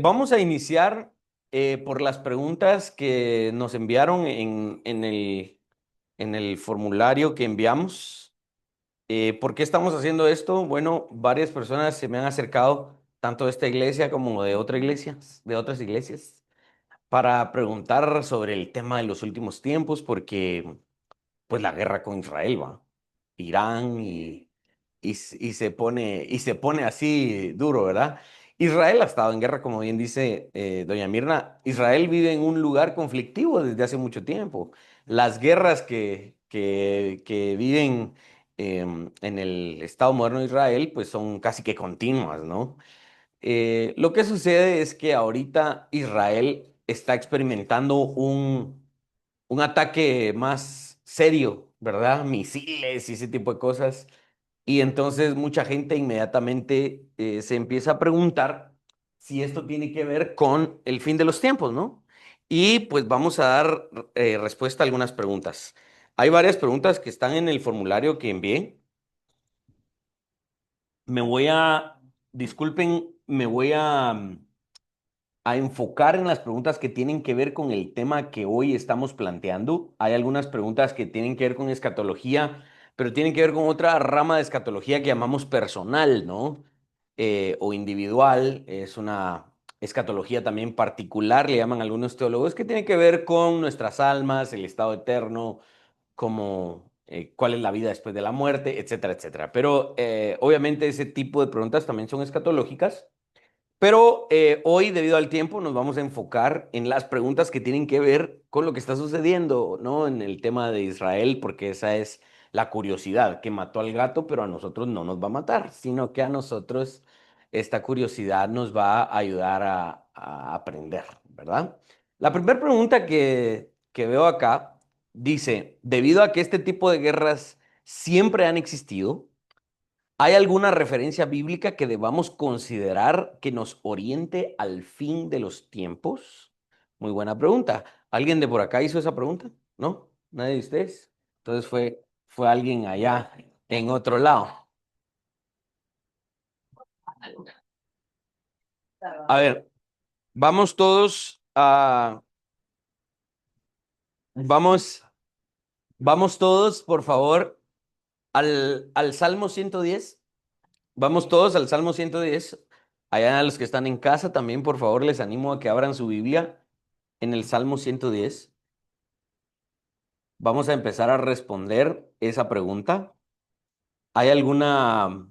Vamos a iniciar por las preguntas que nos enviaron en el formulario que enviamos. ¿Por qué estamos haciendo esto? Bueno, varias personas se me han acercado, tanto de esta iglesia como de otras iglesias, para preguntar sobre el tema de los últimos tiempos, porque pues la guerra con Israel va, Irán y se pone así duro, ¿verdad? Israel ha estado en guerra, como bien dice doña Mirna. Israel vive en un lugar conflictivo desde hace mucho tiempo. Las guerras que viven en el Estado moderno de Israel, pues son casi que continuas, ¿no? Lo que sucede es que ahorita Israel está experimentando un ataque más serio, ¿verdad? Misiles y ese tipo de cosas. Y entonces mucha gente inmediatamente se empieza a preguntar si esto tiene que ver con el fin de los tiempos, ¿no? Y pues vamos a dar respuesta a algunas preguntas. Hay varias preguntas que están en el formulario que envié. Me voy a, disculpen, me voy a enfocar en las preguntas que tienen que ver con el tema que hoy estamos planteando. Hay algunas preguntas que tienen que ver con escatología, pero tienen que ver con otra rama de escatología que llamamos personal, ¿no? O individual. Es una escatología también particular, le llaman algunos teólogos, que tiene que ver con nuestras almas, el estado eterno, como cuál es la vida después de la muerte, etcétera, etcétera. Pero obviamente ese tipo de preguntas también son escatológicas. Pero hoy, debido al tiempo, nos vamos a enfocar en las preguntas que tienen que ver con lo que está sucediendo, ¿no? En el tema de Israel, porque esa es la curiosidad que mató al gato, pero a nosotros no nos va a matar, sino que a nosotros esta curiosidad nos va a ayudar a aprender, ¿verdad? La primera pregunta que veo acá dice, debido a que este tipo de guerras siempre han existido, ¿hay alguna referencia bíblica que debamos considerar que nos oriente al fin de los tiempos? Muy buena pregunta. ¿Alguien de por acá hizo esa pregunta? ¿No? ¿Nadie de ustedes? Entonces fue alguien allá en otro lado. A ver, vamos todos vamos, vamos todos, por favor, al Salmo 110. Vamos todos al Salmo 110. Allá a los que están en casa también, por favor, les animo a que abran su Biblia en el Salmo 110. Vamos a empezar a responder esa pregunta. ¿Hay alguna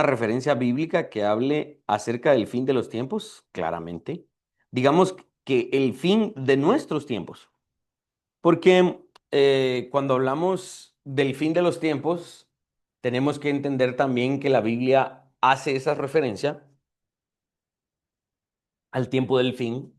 referencia bíblica que hable acerca del fin de los tiempos? Claramente. Digamos que el fin de nuestros tiempos. Porque cuando hablamos del fin de los tiempos, tenemos que entender también que la Biblia hace esa referencia al tiempo del fin.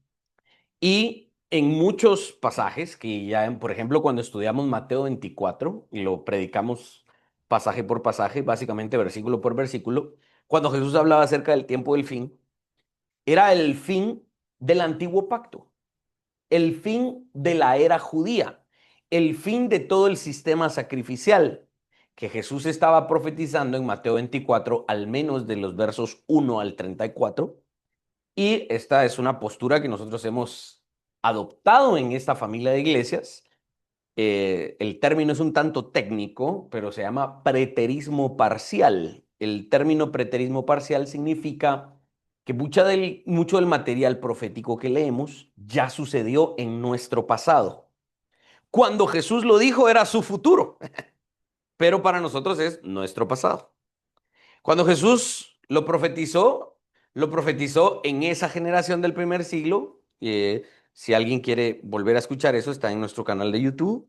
Y en muchos pasajes, que ya, por ejemplo, cuando estudiamos Mateo 24 y lo predicamos pasaje por pasaje, básicamente versículo por versículo, cuando Jesús hablaba acerca del tiempo del fin, era el fin del antiguo pacto, el fin de la era judía, el fin de todo el sistema sacrificial que Jesús estaba profetizando en Mateo 24, al menos de los versos 1 al 34. Y esta es una postura que nosotros hemos adoptado en esta familia de iglesias. El término es un tanto técnico, pero se llama preterismo parcial. El término preterismo parcial significa que mucho del material profético que leemos ya sucedió en nuestro pasado. Cuando Jesús lo dijo era su futuro, pero para nosotros es nuestro pasado. Cuando Jesús lo profetizó en esa generación del primer siglo. Si alguien quiere volver a escuchar eso, está en nuestro canal de YouTube,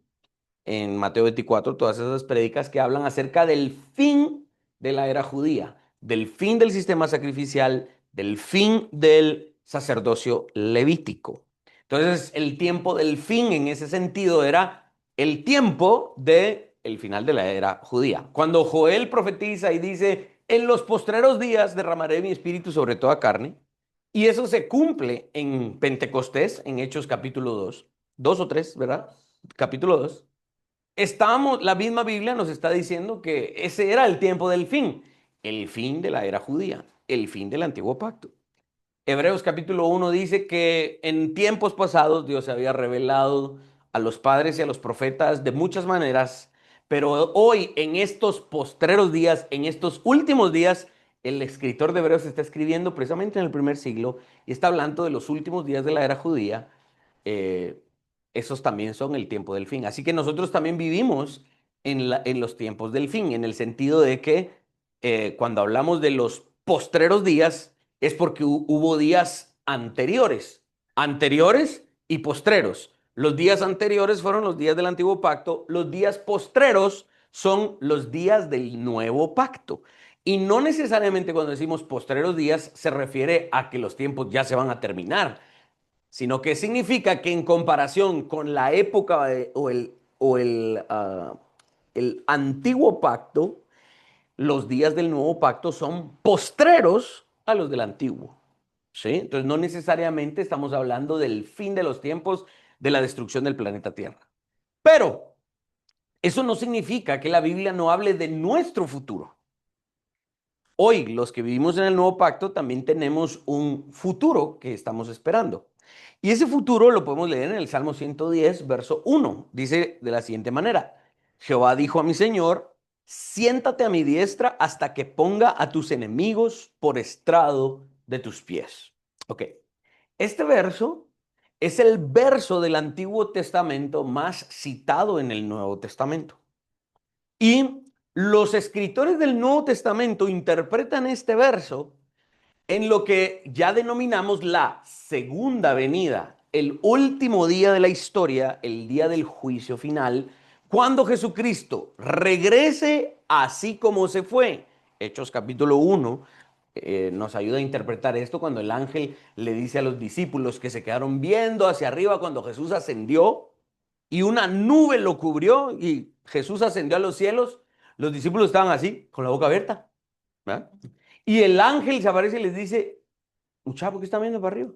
en Mateo 24, todas esas prédicas que hablan acerca del fin de la era judía, del fin del sistema sacrificial, del fin del sacerdocio levítico. Entonces, el tiempo del fin en ese sentido era el tiempo de el final de la era judía. Cuando Joel profetiza y dice, en los postreros días derramaré mi espíritu sobre toda carne, y eso se cumple en Pentecostés, en Hechos capítulo 2, 2 o 3, ¿verdad? Capítulo 2. La misma Biblia nos está diciendo que ese era el tiempo del fin, el fin de la era judía, el fin del antiguo pacto. Hebreos capítulo 1 dice que en tiempos pasados Dios se había revelado a los padres y a los profetas de muchas maneras, pero hoy en estos postreros días, en estos últimos días, el escritor de Hebreos está escribiendo precisamente en el primer siglo y está hablando de los últimos días de la era judía. eh, Esos también son el tiempo del fin. Así que nosotros también vivimos en los tiempos del fin, en el sentido de que cuando hablamos de los postreros días, es porque hubo días anteriores, anteriores y postreros. Los días anteriores fueron los días del antiguo pacto, los días postreros son los días del nuevo pacto. Y no necesariamente cuando decimos postreros días se refiere a que los tiempos ya se van a terminar, sino que significa que en comparación con la época el antiguo pacto, los días del nuevo pacto son postreros a los del antiguo. ¿Sí? Entonces no necesariamente estamos hablando del fin de los tiempos, de la destrucción del planeta Tierra. Pero eso no significa que la Biblia no hable de nuestro futuro. Hoy, los que vivimos en el nuevo pacto, también tenemos un futuro que estamos esperando. Y ese futuro lo podemos leer en el Salmo 110, verso 1. Dice de la siguiente manera: Jehová dijo a mi Señor, siéntate a mi diestra hasta que ponga a tus enemigos por estrado de tus pies. Ok, este verso es el verso del Antiguo Testamento más citado en el Nuevo Testamento. Y los escritores del Nuevo Testamento interpretan este verso en lo que ya denominamos la segunda venida, el último día de la historia, el día del juicio final, cuando Jesucristo regrese así como se fue. Hechos capítulo 1 nos ayuda a interpretar esto cuando el ángel le dice a los discípulos que se quedaron viendo hacia arriba cuando Jesús ascendió y una nube lo cubrió y Jesús ascendió a los cielos. Los discípulos estaban así, con la boca abierta, ¿verdad? Y el ángel se aparece y les dice: muchachos, ¿por qué están viendo para arriba?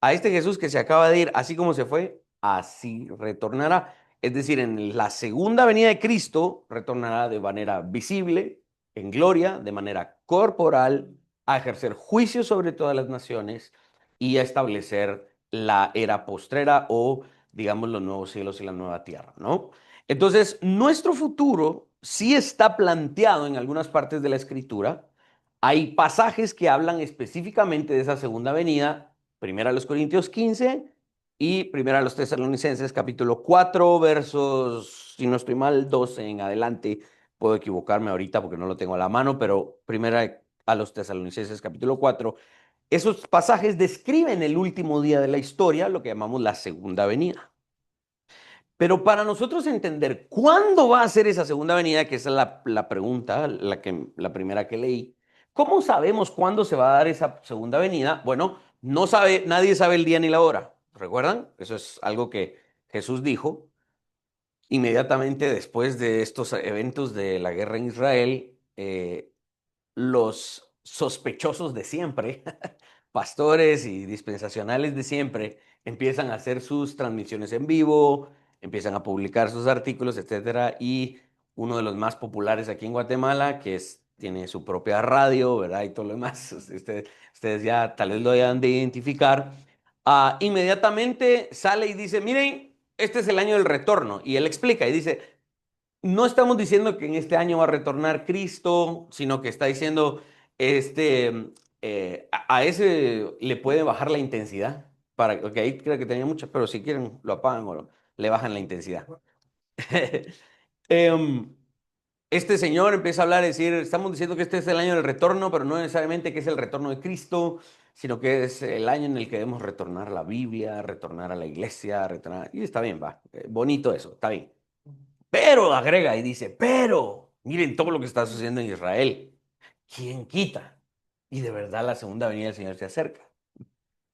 A este Jesús que se acaba de ir, así como se fue, así retornará. Es decir, en la segunda venida de Cristo retornará de manera visible, en gloria, de manera corporal, a ejercer juicio sobre todas las naciones y a establecer la era postrera o, digamos, los nuevos cielos y la nueva tierra, ¿no? Entonces, nuestro futuro sí está planteado en algunas partes de la Escritura. Hay pasajes que hablan específicamente de esa segunda venida. Primera a los Corintios 15 y Primera a los Tesalonicenses capítulo 4 versos, si no estoy mal, 12 en adelante. Puedo equivocarme ahorita porque no lo tengo a la mano, pero Primera a los Tesalonicenses capítulo 4. Esos pasajes describen el último día de la historia, lo que llamamos la segunda venida. Pero para nosotros entender cuándo va a ser esa segunda venida, que esa es la pregunta, la primera que leí, ¿cómo sabemos cuándo se va a dar esa segunda venida? Bueno, no sabe, nadie sabe el día ni la hora. ¿Recuerdan? Eso es algo que Jesús dijo inmediatamente después de estos eventos de la guerra en Israel. Los sospechosos de siempre, pastores y dispensacionales de siempre, empiezan a hacer sus transmisiones en vivo, empiezan a publicar sus artículos, etcétera. Y uno de los más populares aquí en Guatemala, tiene su propia radio, ¿verdad? Y todo lo demás, ustedes ya tal vez lo hayan de identificar. Inmediatamente sale y dice: miren, este es el año del retorno. Y él explica y dice: no estamos diciendo que en este año va a retornar Cristo, sino que está diciendo, a ese le puede bajar la intensidad, porque ahí creo que tenía muchas, pero si quieren lo apagan o le bajan la intensidad. Em, este señor empieza a hablar, decir, estamos diciendo que este es el año del retorno, pero no necesariamente que es el retorno de Cristo, sino que es el año en el que debemos retornar a la Biblia, retornar a la iglesia, retornar, y está bien, va, bonito eso, está bien. Pero agrega y dice: pero miren todo lo que está sucediendo en Israel. ¿Quién quita? Y de verdad la segunda venida del Señor se acerca,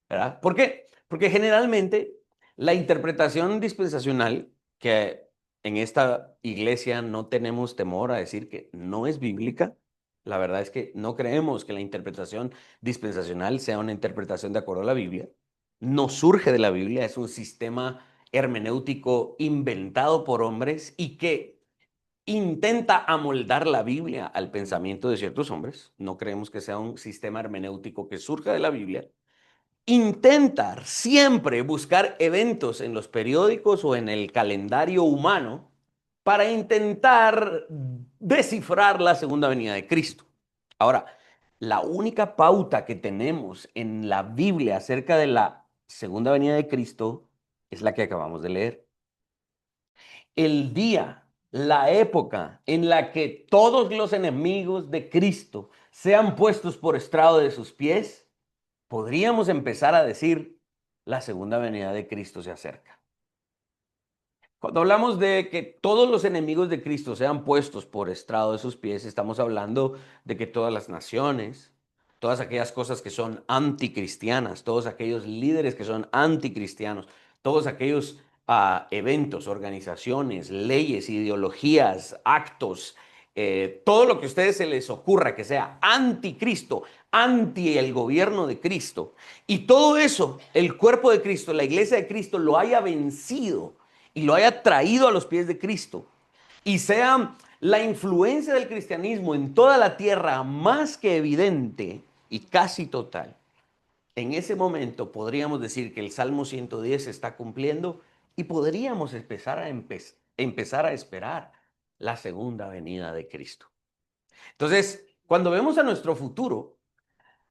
¿verdad? ¿Por qué? Porque generalmente la interpretación dispensacional, que en esta iglesia no tenemos temor a decir que no es bíblica, la verdad es que no creemos que la interpretación dispensacional sea una interpretación de acuerdo a la Biblia. No surge de la Biblia, es un sistema hermenéutico inventado por hombres y que intenta amoldar la Biblia al pensamiento de ciertos hombres. No creemos que sea un sistema hermenéutico que surja de la Biblia. intentar siempre buscar eventos en los periódicos o en el calendario humano para intentar descifrar la segunda venida de Cristo. Ahora, la única pauta que tenemos en la Biblia acerca de la segunda venida de Cristo es la que acabamos de leer. El día, la época en la que todos los enemigos de Cristo sean puestos por estrado de sus pies, podríamos empezar a decir, la segunda venida de Cristo se acerca. Cuando hablamos de que todos los enemigos de Cristo sean puestos por estrado de sus pies, estamos hablando de que todas las naciones, todas aquellas cosas que son anticristianas, todos aquellos líderes que son anticristianos, todos aquellos eventos, organizaciones, leyes, ideologías, actos, todo lo que a ustedes se les ocurra que sea anticristo, anti el gobierno de Cristo, y todo eso, el cuerpo de Cristo, la iglesia de Cristo lo haya vencido y lo haya traído a los pies de Cristo y sea la influencia del cristianismo en toda la tierra más que evidente y casi total, en ese momento podríamos decir que el Salmo 110 se está cumpliendo y podríamos empezar a esperar la segunda venida de Cristo. Entonces, cuando vemos a nuestro futuro,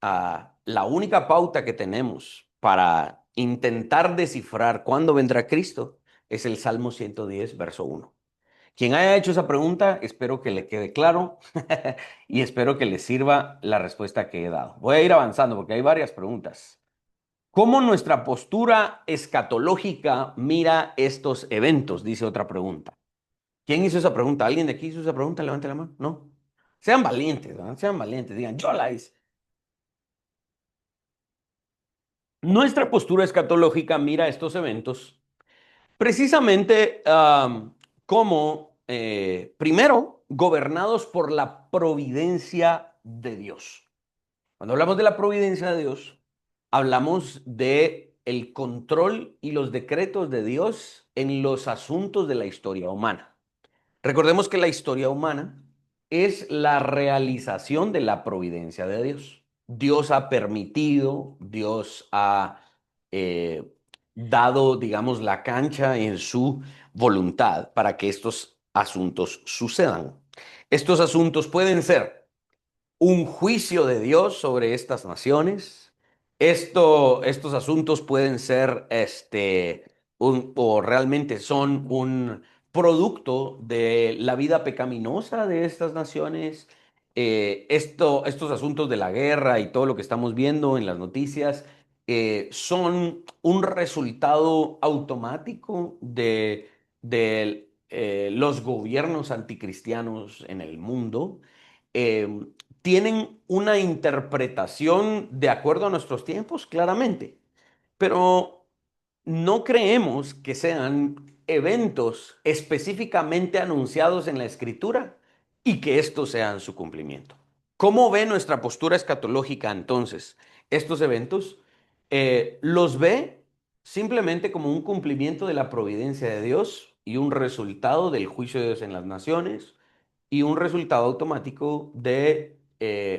la única pauta que tenemos para intentar descifrar cuándo vendrá Cristo es el Salmo 110, verso 1. Quien haya hecho esa pregunta, espero que le quede claro y espero que le sirva la respuesta que he dado. Voy a ir avanzando porque hay varias preguntas. ¿Cómo nuestra postura escatológica mira estos eventos? Dice otra pregunta. ¿Quién hizo esa pregunta? ¿Alguien de aquí hizo esa pregunta? Levante la mano. No. Sean valientes, ¿verdad? Sean valientes. Digan, yo la hice. Nuestra postura escatológica mira estos eventos precisamente como, primero, gobernados por la providencia de Dios. Cuando hablamos de la providencia de Dios, hablamos de el control y los decretos de Dios en los asuntos de la historia humana. Recordemos que la historia humana es la realización de la providencia de Dios. Dios ha permitido, Dios ha eh, dado, digamos, la cancha en su voluntad para que estos asuntos sucedan. Estos asuntos pueden ser un juicio de Dios sobre estas naciones. Estos asuntos pueden ser, o realmente son un producto de la vida pecaminosa de estas naciones. Estos asuntos de la guerra y todo lo que estamos viendo en las noticias son un resultado automático de los gobiernos anticristianos en el mundo. Em, Tienen una interpretación de acuerdo a nuestros tiempos, claramente, pero no creemos que sean eventos específicamente anunciados en la Escritura y que estos sean su cumplimiento. ¿Cómo ve nuestra postura escatológica entonces estos eventos? Los ve simplemente como un cumplimiento de la providencia de Dios y un resultado del juicio de Dios en las naciones y un resultado automático de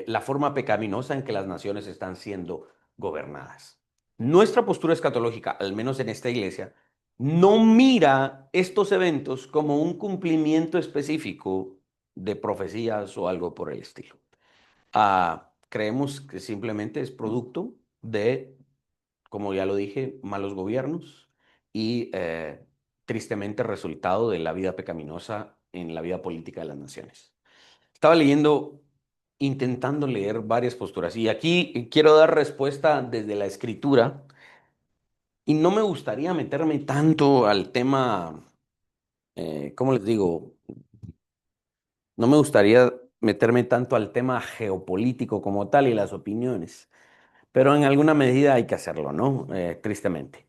la forma pecaminosa en que las naciones están siendo gobernadas. Nuestra postura escatológica, al menos en esta iglesia, no mira estos eventos como un cumplimiento específico de profecías o algo por el estilo. Creemos que simplemente es producto de, como ya lo dije, malos gobiernos y tristemente resultado de la vida pecaminosa en la vida política de las naciones. Estaba leyendo, intentando leer varias posturas y aquí quiero dar respuesta desde la escritura y no me gustaría meterme tanto al tema, ¿cómo les digo? No me gustaría meterme tanto al tema geopolítico como tal y las opiniones, pero en alguna medida hay que hacerlo, ¿no? Tristemente.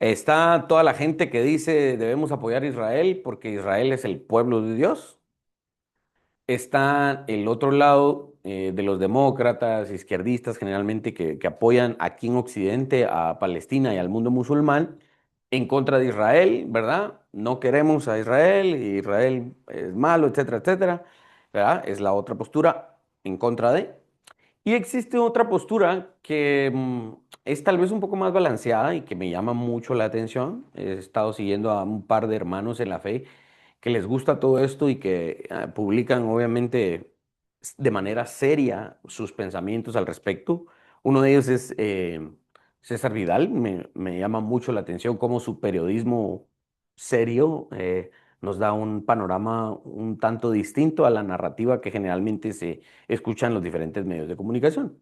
Está toda la gente que dice debemos apoyar a Israel porque Israel es el pueblo de Dios. Está el otro lado de los demócratas, izquierdistas generalmente que apoyan aquí en Occidente a Palestina y al mundo musulmán en contra de Israel, ¿verdad? No queremos a Israel, y Israel es malo, etcétera, etcétera, ¿verdad? Es la otra postura en contra de. Y existe otra postura que es tal vez un poco más balanceada y que me llama mucho la atención. He estado siguiendo a un par de hermanos en la fe que les gusta todo esto y que publican obviamente de manera seria sus pensamientos al respecto. Uno de ellos es César Vidal. Me llama mucho la atención cómo su periodismo serio nos da un panorama un tanto distinto a la narrativa que generalmente se escucha en los diferentes medios de comunicación.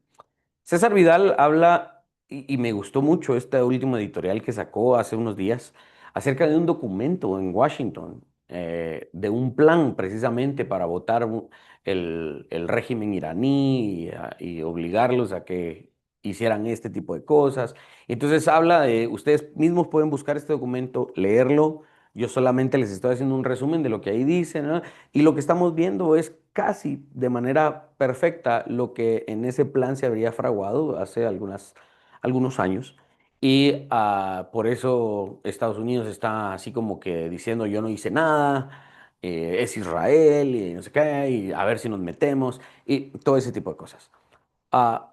César Vidal habla, y me gustó mucho este último editorial que sacó hace unos días, acerca de un documento en Washington, de un plan precisamente para votar el régimen iraní y obligarlos a que hicieran este tipo de cosas. Entonces habla de, ustedes mismos pueden buscar este documento, leerlo. Yo solamente les estoy haciendo un resumen de lo que ahí dice, ¿no? Y lo que estamos viendo es casi de manera perfecta lo que en ese plan se habría fraguado hace algunos años. Y por eso Estados Unidos está así como que diciendo yo no hice nada, es Israel y no sé qué, y a ver si nos metemos, y todo ese tipo de cosas. Ah,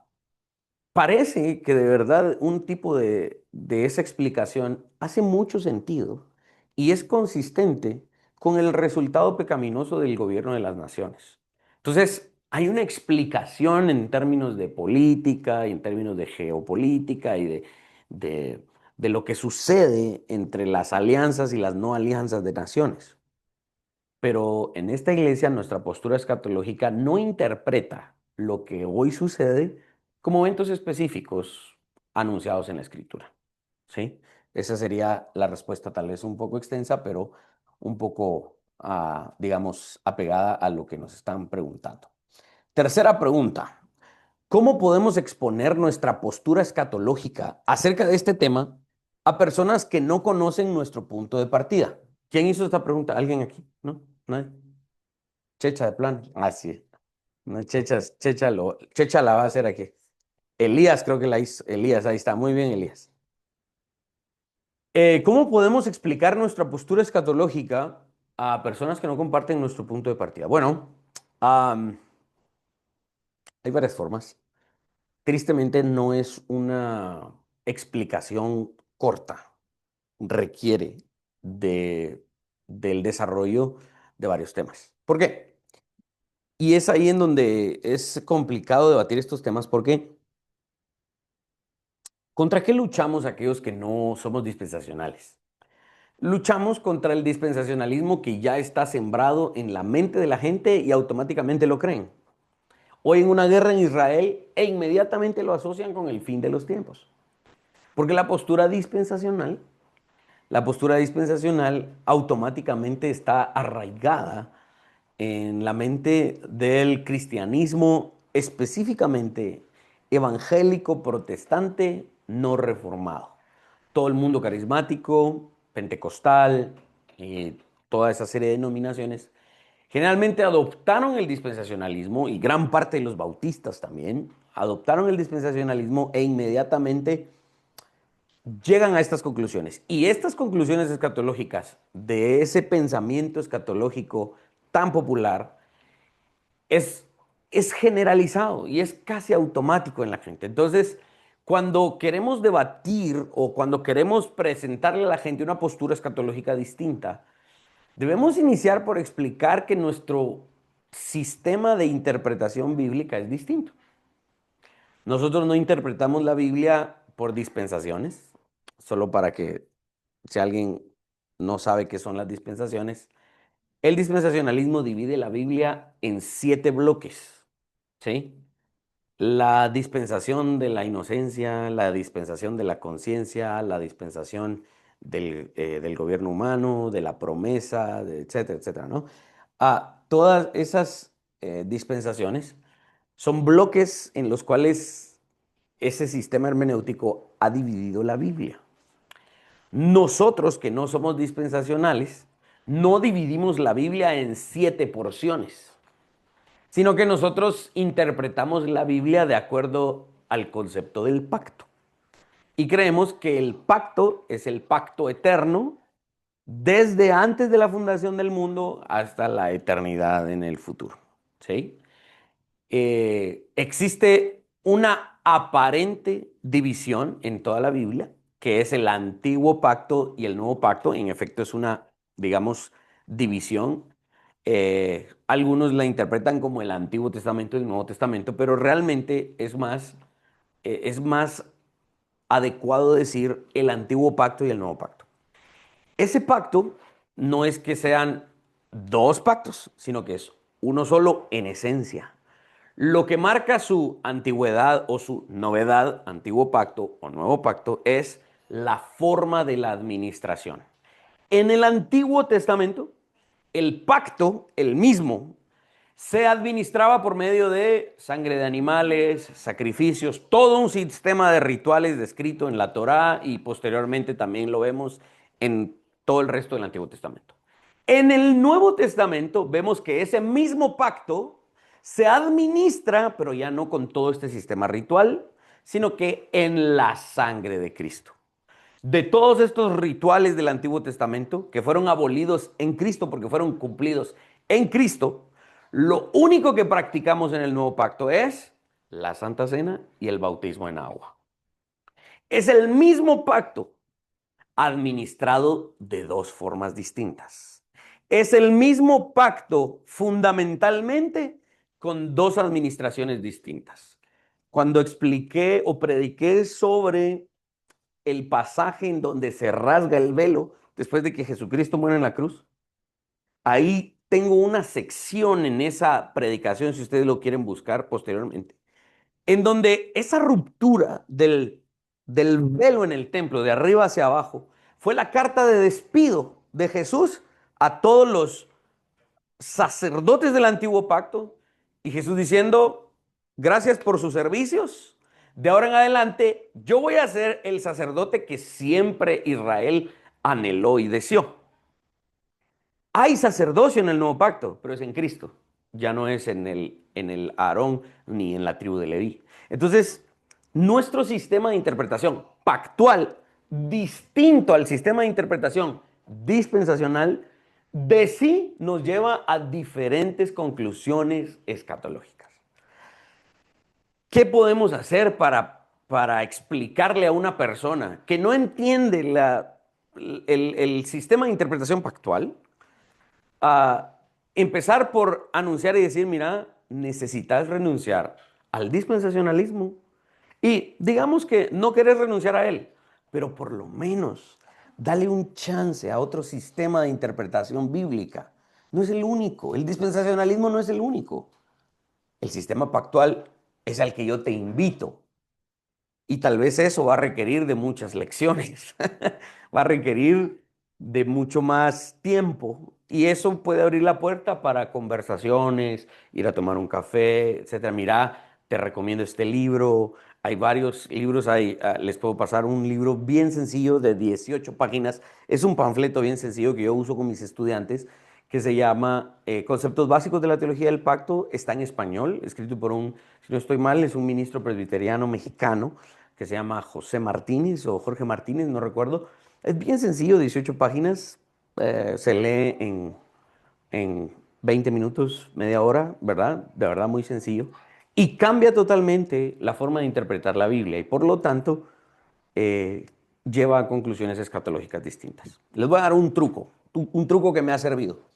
Parece que de verdad un tipo de esa explicación hace mucho sentido y es consistente con el resultado pecaminoso del gobierno de las naciones. Entonces, hay una explicación en términos de política y en términos de geopolítica y de, de lo que sucede entre las alianzas y las no alianzas de naciones. Pero en esta iglesia nuestra postura escatológica no interpreta lo que hoy sucede como eventos específicos anunciados en la Escritura. ¿Sí? Esa sería la respuesta, tal vez un poco extensa, pero un poco, digamos, apegada a lo que nos están preguntando. Tercera pregunta. ¿Cómo podemos exponer nuestra postura escatológica acerca de este tema a personas que no conocen nuestro punto de partida? ¿Quién hizo esta pregunta? ¿Alguien aquí? ¿No? ¿Nadie? Checha de plan. Ah, sí. No, Checha la va a hacer aquí. Elías creo que la hizo. Elías, ahí está. Muy bien, Elías. ¿Cómo podemos explicar nuestra postura escatológica a personas que no comparten nuestro punto de partida? Bueno, am, hay varias formas. Tristemente no es una explicación corta. Requiere de, del desarrollo de varios temas. ¿Por qué? Y es ahí en donde es complicado debatir estos temas porque ¿contra qué luchamos aquellos que no somos dispensacionales? Luchamos contra el dispensacionalismo que ya está sembrado en la mente de la gente y automáticamente lo creen. Hoy en una guerra en Israel e inmediatamente lo asocian con el fin de los tiempos. Porque la postura dispensacional automáticamente está arraigada en la mente del cristianismo, específicamente evangélico protestante no reformado. Todo el mundo carismático, pentecostal y toda esa serie de denominaciones generalmente adoptaron el dispensacionalismo y gran parte de los bautistas también adoptaron el dispensacionalismo e inmediatamente llegan a estas conclusiones. Y estas conclusiones escatológicas de ese pensamiento escatológico tan popular es, es generalizado y es casi automático en la gente. Entonces, cuando queremos debatir o cuando queremos presentarle a la gente una postura escatológica distinta, debemos iniciar por explicar que nuestro sistema de interpretación bíblica es distinto. Nosotros no interpretamos la Biblia por dispensaciones, solo para que si alguien no sabe qué son las dispensaciones, el dispensacionalismo divide la Biblia en 7 bloques, ¿sí? La dispensación de la inocencia, la dispensación de la conciencia, la dispensación del gobierno humano, de la promesa, etcétera, etcétera, ¿no? Todas esas dispensaciones son bloques en los cuales ese sistema hermenéutico ha dividido la Biblia. Nosotros que no somos dispensacionales, no dividimos la Biblia en 7 porciones, sino que nosotros interpretamos la Biblia de acuerdo al concepto del pacto. Y creemos que el pacto es el pacto eterno desde antes de la fundación del mundo hasta la eternidad en el futuro. ¿Sí? Existe una aparente división en toda la Biblia, que es el antiguo pacto y el nuevo pacto. En efecto, es una, digamos, división. Algunos la interpretan como el Antiguo Testamento y el Nuevo Testamento, pero realmente es más adecuado decir el antiguo pacto y el nuevo pacto. Ese pacto no es que sean dos pactos, sino que es uno solo en esencia. Lo que marca su antigüedad o su novedad, antiguo pacto o nuevo pacto, es la forma de la administración. En el Antiguo Testamento, el pacto, el mismo, se administraba por medio de sangre de animales, sacrificios, todo un sistema de rituales descrito en la Torá y posteriormente también lo vemos en todo el resto del Antiguo Testamento. En el Nuevo Testamento vemos que ese mismo pacto se administra, pero ya no con todo este sistema ritual, sino que en la sangre de Cristo. De todos estos rituales del Antiguo Testamento que fueron abolidos en Cristo porque fueron cumplidos en Cristo, lo único que practicamos en el nuevo pacto es la Santa Cena y el bautismo en agua. Es el mismo pacto administrado de dos formas distintas. Es el mismo pacto fundamentalmente con dos administraciones distintas. Cuando expliqué o prediqué sobre el pasaje en donde se rasga el velo después de que Jesucristo muere en la cruz, ahí tengo una sección en esa predicación, si ustedes lo quieren buscar posteriormente, en donde esa ruptura del velo en el templo, de arriba hacia abajo, fue la carta de despido de Jesús a todos los sacerdotes del antiguo pacto. Y Jesús diciendo, gracias por sus servicios. De ahora en adelante, yo voy a ser el sacerdote que siempre Israel anheló y deseó. Hay sacerdocio en el nuevo pacto, pero es en Cristo. Ya no es en el Aarón ni en la tribu de Leví. Entonces, nuestro sistema de interpretación pactual, distinto al sistema de interpretación dispensacional, de sí nos lleva a diferentes conclusiones escatológicas. ¿Qué podemos hacer para explicarle a una persona que no entiende el sistema de interpretación pactual? A empezar por anunciar y decir, mira, necesitas renunciar al dispensacionalismo. Y digamos que no querés renunciar a él, pero por lo menos dale un chance a otro sistema de interpretación bíblica. No es el único, el dispensacionalismo no es el único. El sistema pactual es al que yo te invito. Y tal vez eso va a requerir de muchas lecciones, va a requerir de mucho más tiempo. Y eso puede abrir la puerta para conversaciones, ir a tomar un café, etcétera. Mira, te recomiendo este libro. Hay varios libros ahí. Les puedo pasar un libro bien sencillo de 18 páginas. Es un panfleto bien sencillo que yo uso con mis estudiantes que se llama Conceptos Básicos de la Teología del Pacto. Está en español, escrito por si no estoy mal, es un ministro presbiteriano mexicano que se llama José Martínez o Jorge Martínez, no recuerdo. Es bien sencillo, 18 páginas, se lee en 20 minutos, media hora, ¿verdad? De verdad muy sencillo. Y cambia totalmente la forma de interpretar la Biblia y por lo tanto eh, lleva a conclusiones escatológicas distintas. Les voy a dar un truco que me ha servido.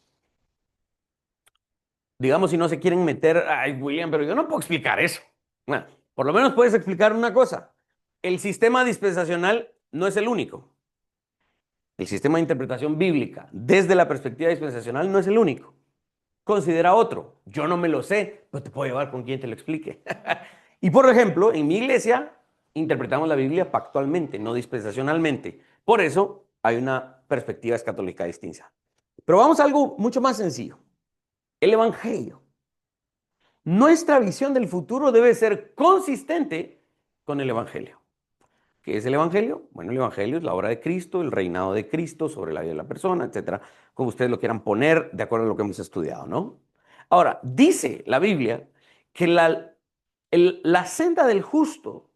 Digamos, si no se quieren meter, ay, William, pero yo no puedo explicar eso. Bueno, por lo menos puedes explicar una cosa. El sistema dispensacional no es el único. El sistema de interpretación bíblica desde la perspectiva dispensacional no es el único. Considera otro. Yo no me lo sé, pero te puedo llevar con quien te lo explique. Y por ejemplo, en mi iglesia interpretamos la Biblia pactualmente, no dispensacionalmente. Por eso hay una perspectiva escatológica distinta. Pero vamos a algo mucho más sencillo. El Evangelio. Nuestra visión del futuro debe ser consistente con el Evangelio. ¿Qué es el Evangelio? Bueno, el Evangelio es la obra de Cristo, el reinado de Cristo sobre la vida de la persona, etcétera, como ustedes lo quieran poner de acuerdo a lo que hemos estudiado, ¿no? Ahora, dice la Biblia que la senda del justo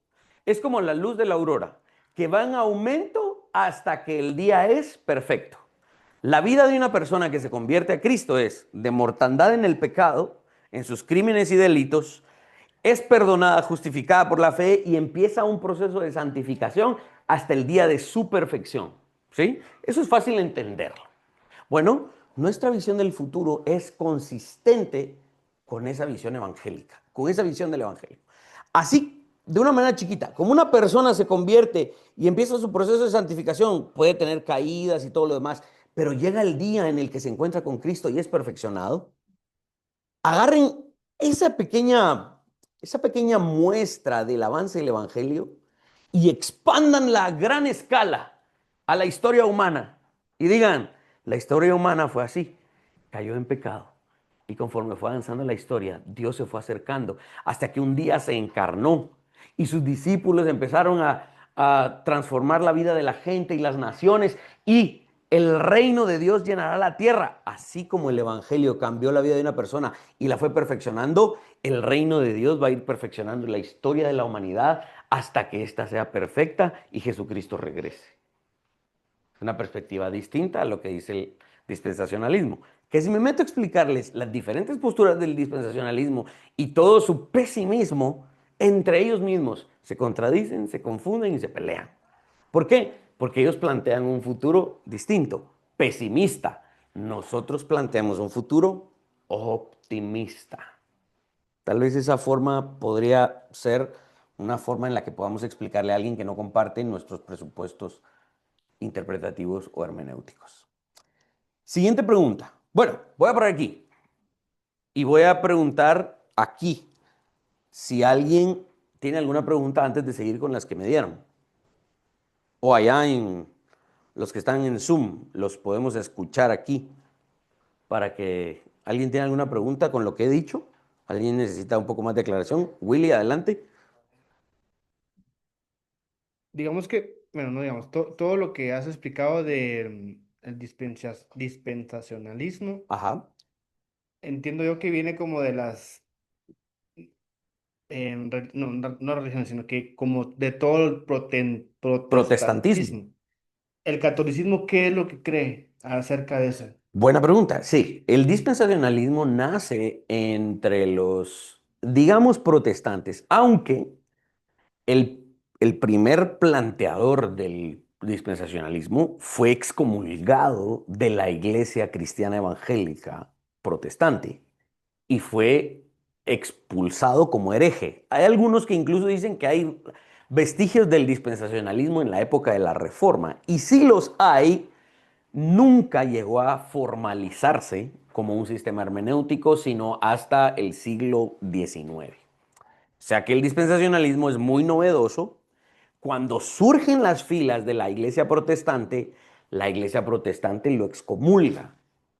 es como la luz de la aurora, que va en aumento hasta que el día es perfecto. La vida de una persona que se convierte a Cristo es de mortandad en el pecado, en sus crímenes y delitos, es perdonada, justificada por la fe y empieza un proceso de santificación hasta el día de su perfección. ¿Sí? Eso es fácil de entenderlo. Bueno, nuestra visión del futuro es consistente con esa visión evangélica, con esa visión del evangelio. Así, de una manera chiquita, como una persona se convierte y empieza su proceso de santificación, puede tener caídas y todo lo demás, pero llega el día en el que se encuentra con Cristo y es perfeccionado. Agarren esa pequeña muestra del avance del evangelio y expándanla a gran escala a la historia humana y digan, la historia humana fue así, cayó en pecado. Y conforme fue avanzando la historia, Dios se fue acercando hasta que un día se encarnó y sus discípulos empezaron a transformar la vida de la gente y las naciones y el reino de Dios llenará la tierra. Así como el Evangelio cambió la vida de una persona y la fue perfeccionando, el reino de Dios va a ir perfeccionando la historia de la humanidad hasta que ésta sea perfecta y Jesucristo regrese. Es una perspectiva distinta a lo que dice el dispensacionalismo. Que si me meto a explicarles las diferentes posturas del dispensacionalismo y todo su pesimismo, entre ellos mismos se contradicen, se confunden y se pelean. ¿Por qué? Porque ellos plantean un futuro distinto, pesimista. Nosotros planteamos un futuro optimista. Tal vez esa forma podría ser una forma en la que podamos explicarle a alguien que no comparte nuestros presupuestos interpretativos o hermenéuticos. Siguiente pregunta. Bueno, voy a poner aquí y voy a preguntar aquí si alguien tiene alguna pregunta antes de seguir con las que me dieron. O allá en los que están en Zoom, los podemos escuchar aquí para que alguien tiene alguna pregunta con lo que he dicho. ¿Alguien necesita un poco más de aclaración? Willy, adelante. Digamos que, bueno, no digamos, todo lo que has explicado del dispensacionalismo, Ajá. entiendo yo que viene como de las, no religiones, sino que como de todo el Protestantismo. protestantismo. ¿El catolicismo qué es lo que cree acerca de eso? Buena pregunta. Sí, el dispensacionalismo nace entre los, digamos, protestantes, aunque el primer planteador del dispensacionalismo fue excomulgado de la Iglesia Cristiana Evangélica Protestante y fue expulsado como hereje. Hay algunos que incluso dicen que hay vestigios del dispensacionalismo en la época de la Reforma, y si los hay, nunca llegó a formalizarse como un sistema hermenéutico, sino hasta el siglo XIX. O sea que el dispensacionalismo es muy novedoso. Cuando surgen las filas de la iglesia protestante lo excomulga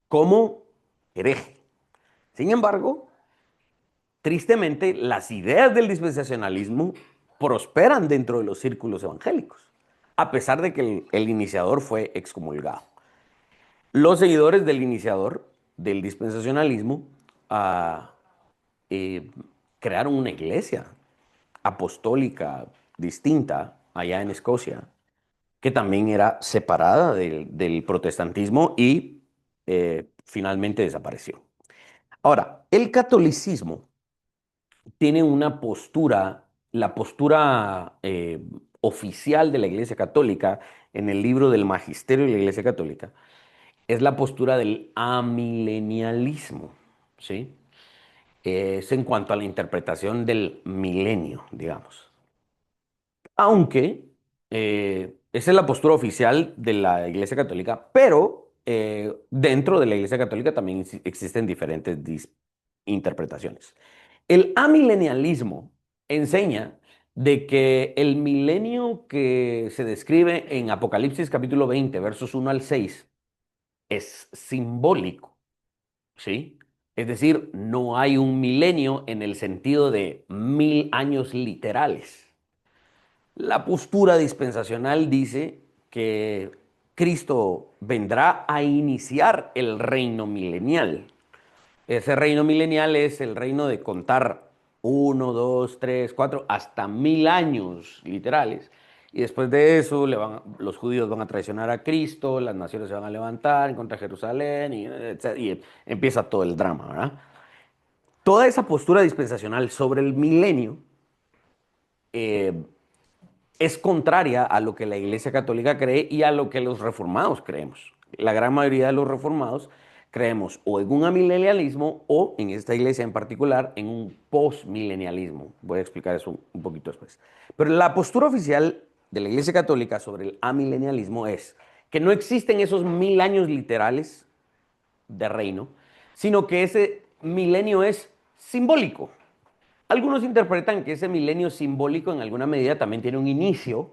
como hereje. Sin embargo, tristemente, las ideas del dispensacionalismo prosperan dentro de los círculos evangélicos, a pesar de que el iniciador fue excomulgado. Los seguidores del iniciador del dispensacionalismo ah, eh, crearon una iglesia apostólica distinta allá en Escocia, que también era separada del protestantismo y finalmente desapareció. Ahora, el catolicismo tiene una postura, la postura oficial de la Iglesia Católica en el libro del Magisterio de la Iglesia Católica, es la postura del amilenialismo, ¿sí? Es en cuanto a la interpretación del milenio, digamos. Aunque esa es la postura oficial de la Iglesia Católica, pero dentro de la Iglesia Católica también existen diferentes interpretaciones. El amilenialismo enseña de que el milenio que se describe en Apocalipsis capítulo 20, versos 1 al 6, es simbólico, ¿sí? Es decir, no hay un milenio en el sentido de 1000 años literales. La postura dispensacional dice que Cristo vendrá a iniciar el reino milenial. Ese reino milenial es el reino de contar 1, 2, 3, 4, hasta 1000 años literales. Y después de eso los judíos van a traicionar a Cristo, las naciones se van a levantar en contra de Jerusalén y empieza todo el drama, ¿verdad? Toda esa postura dispensacional sobre el milenio eh, es contraria a lo que la Iglesia Católica cree y a lo que los reformados creemos. La gran mayoría de los reformados creemos o en un amilenialismo o, en esta iglesia en particular, en un postmilenialismo. Voy a explicar eso un poquito después. Pero la postura oficial de la Iglesia Católica sobre el amilenialismo es que no existen esos 1000 años literales de reino, sino que ese milenio es simbólico. Algunos interpretan que ese milenio simbólico en alguna medida también tiene un inicio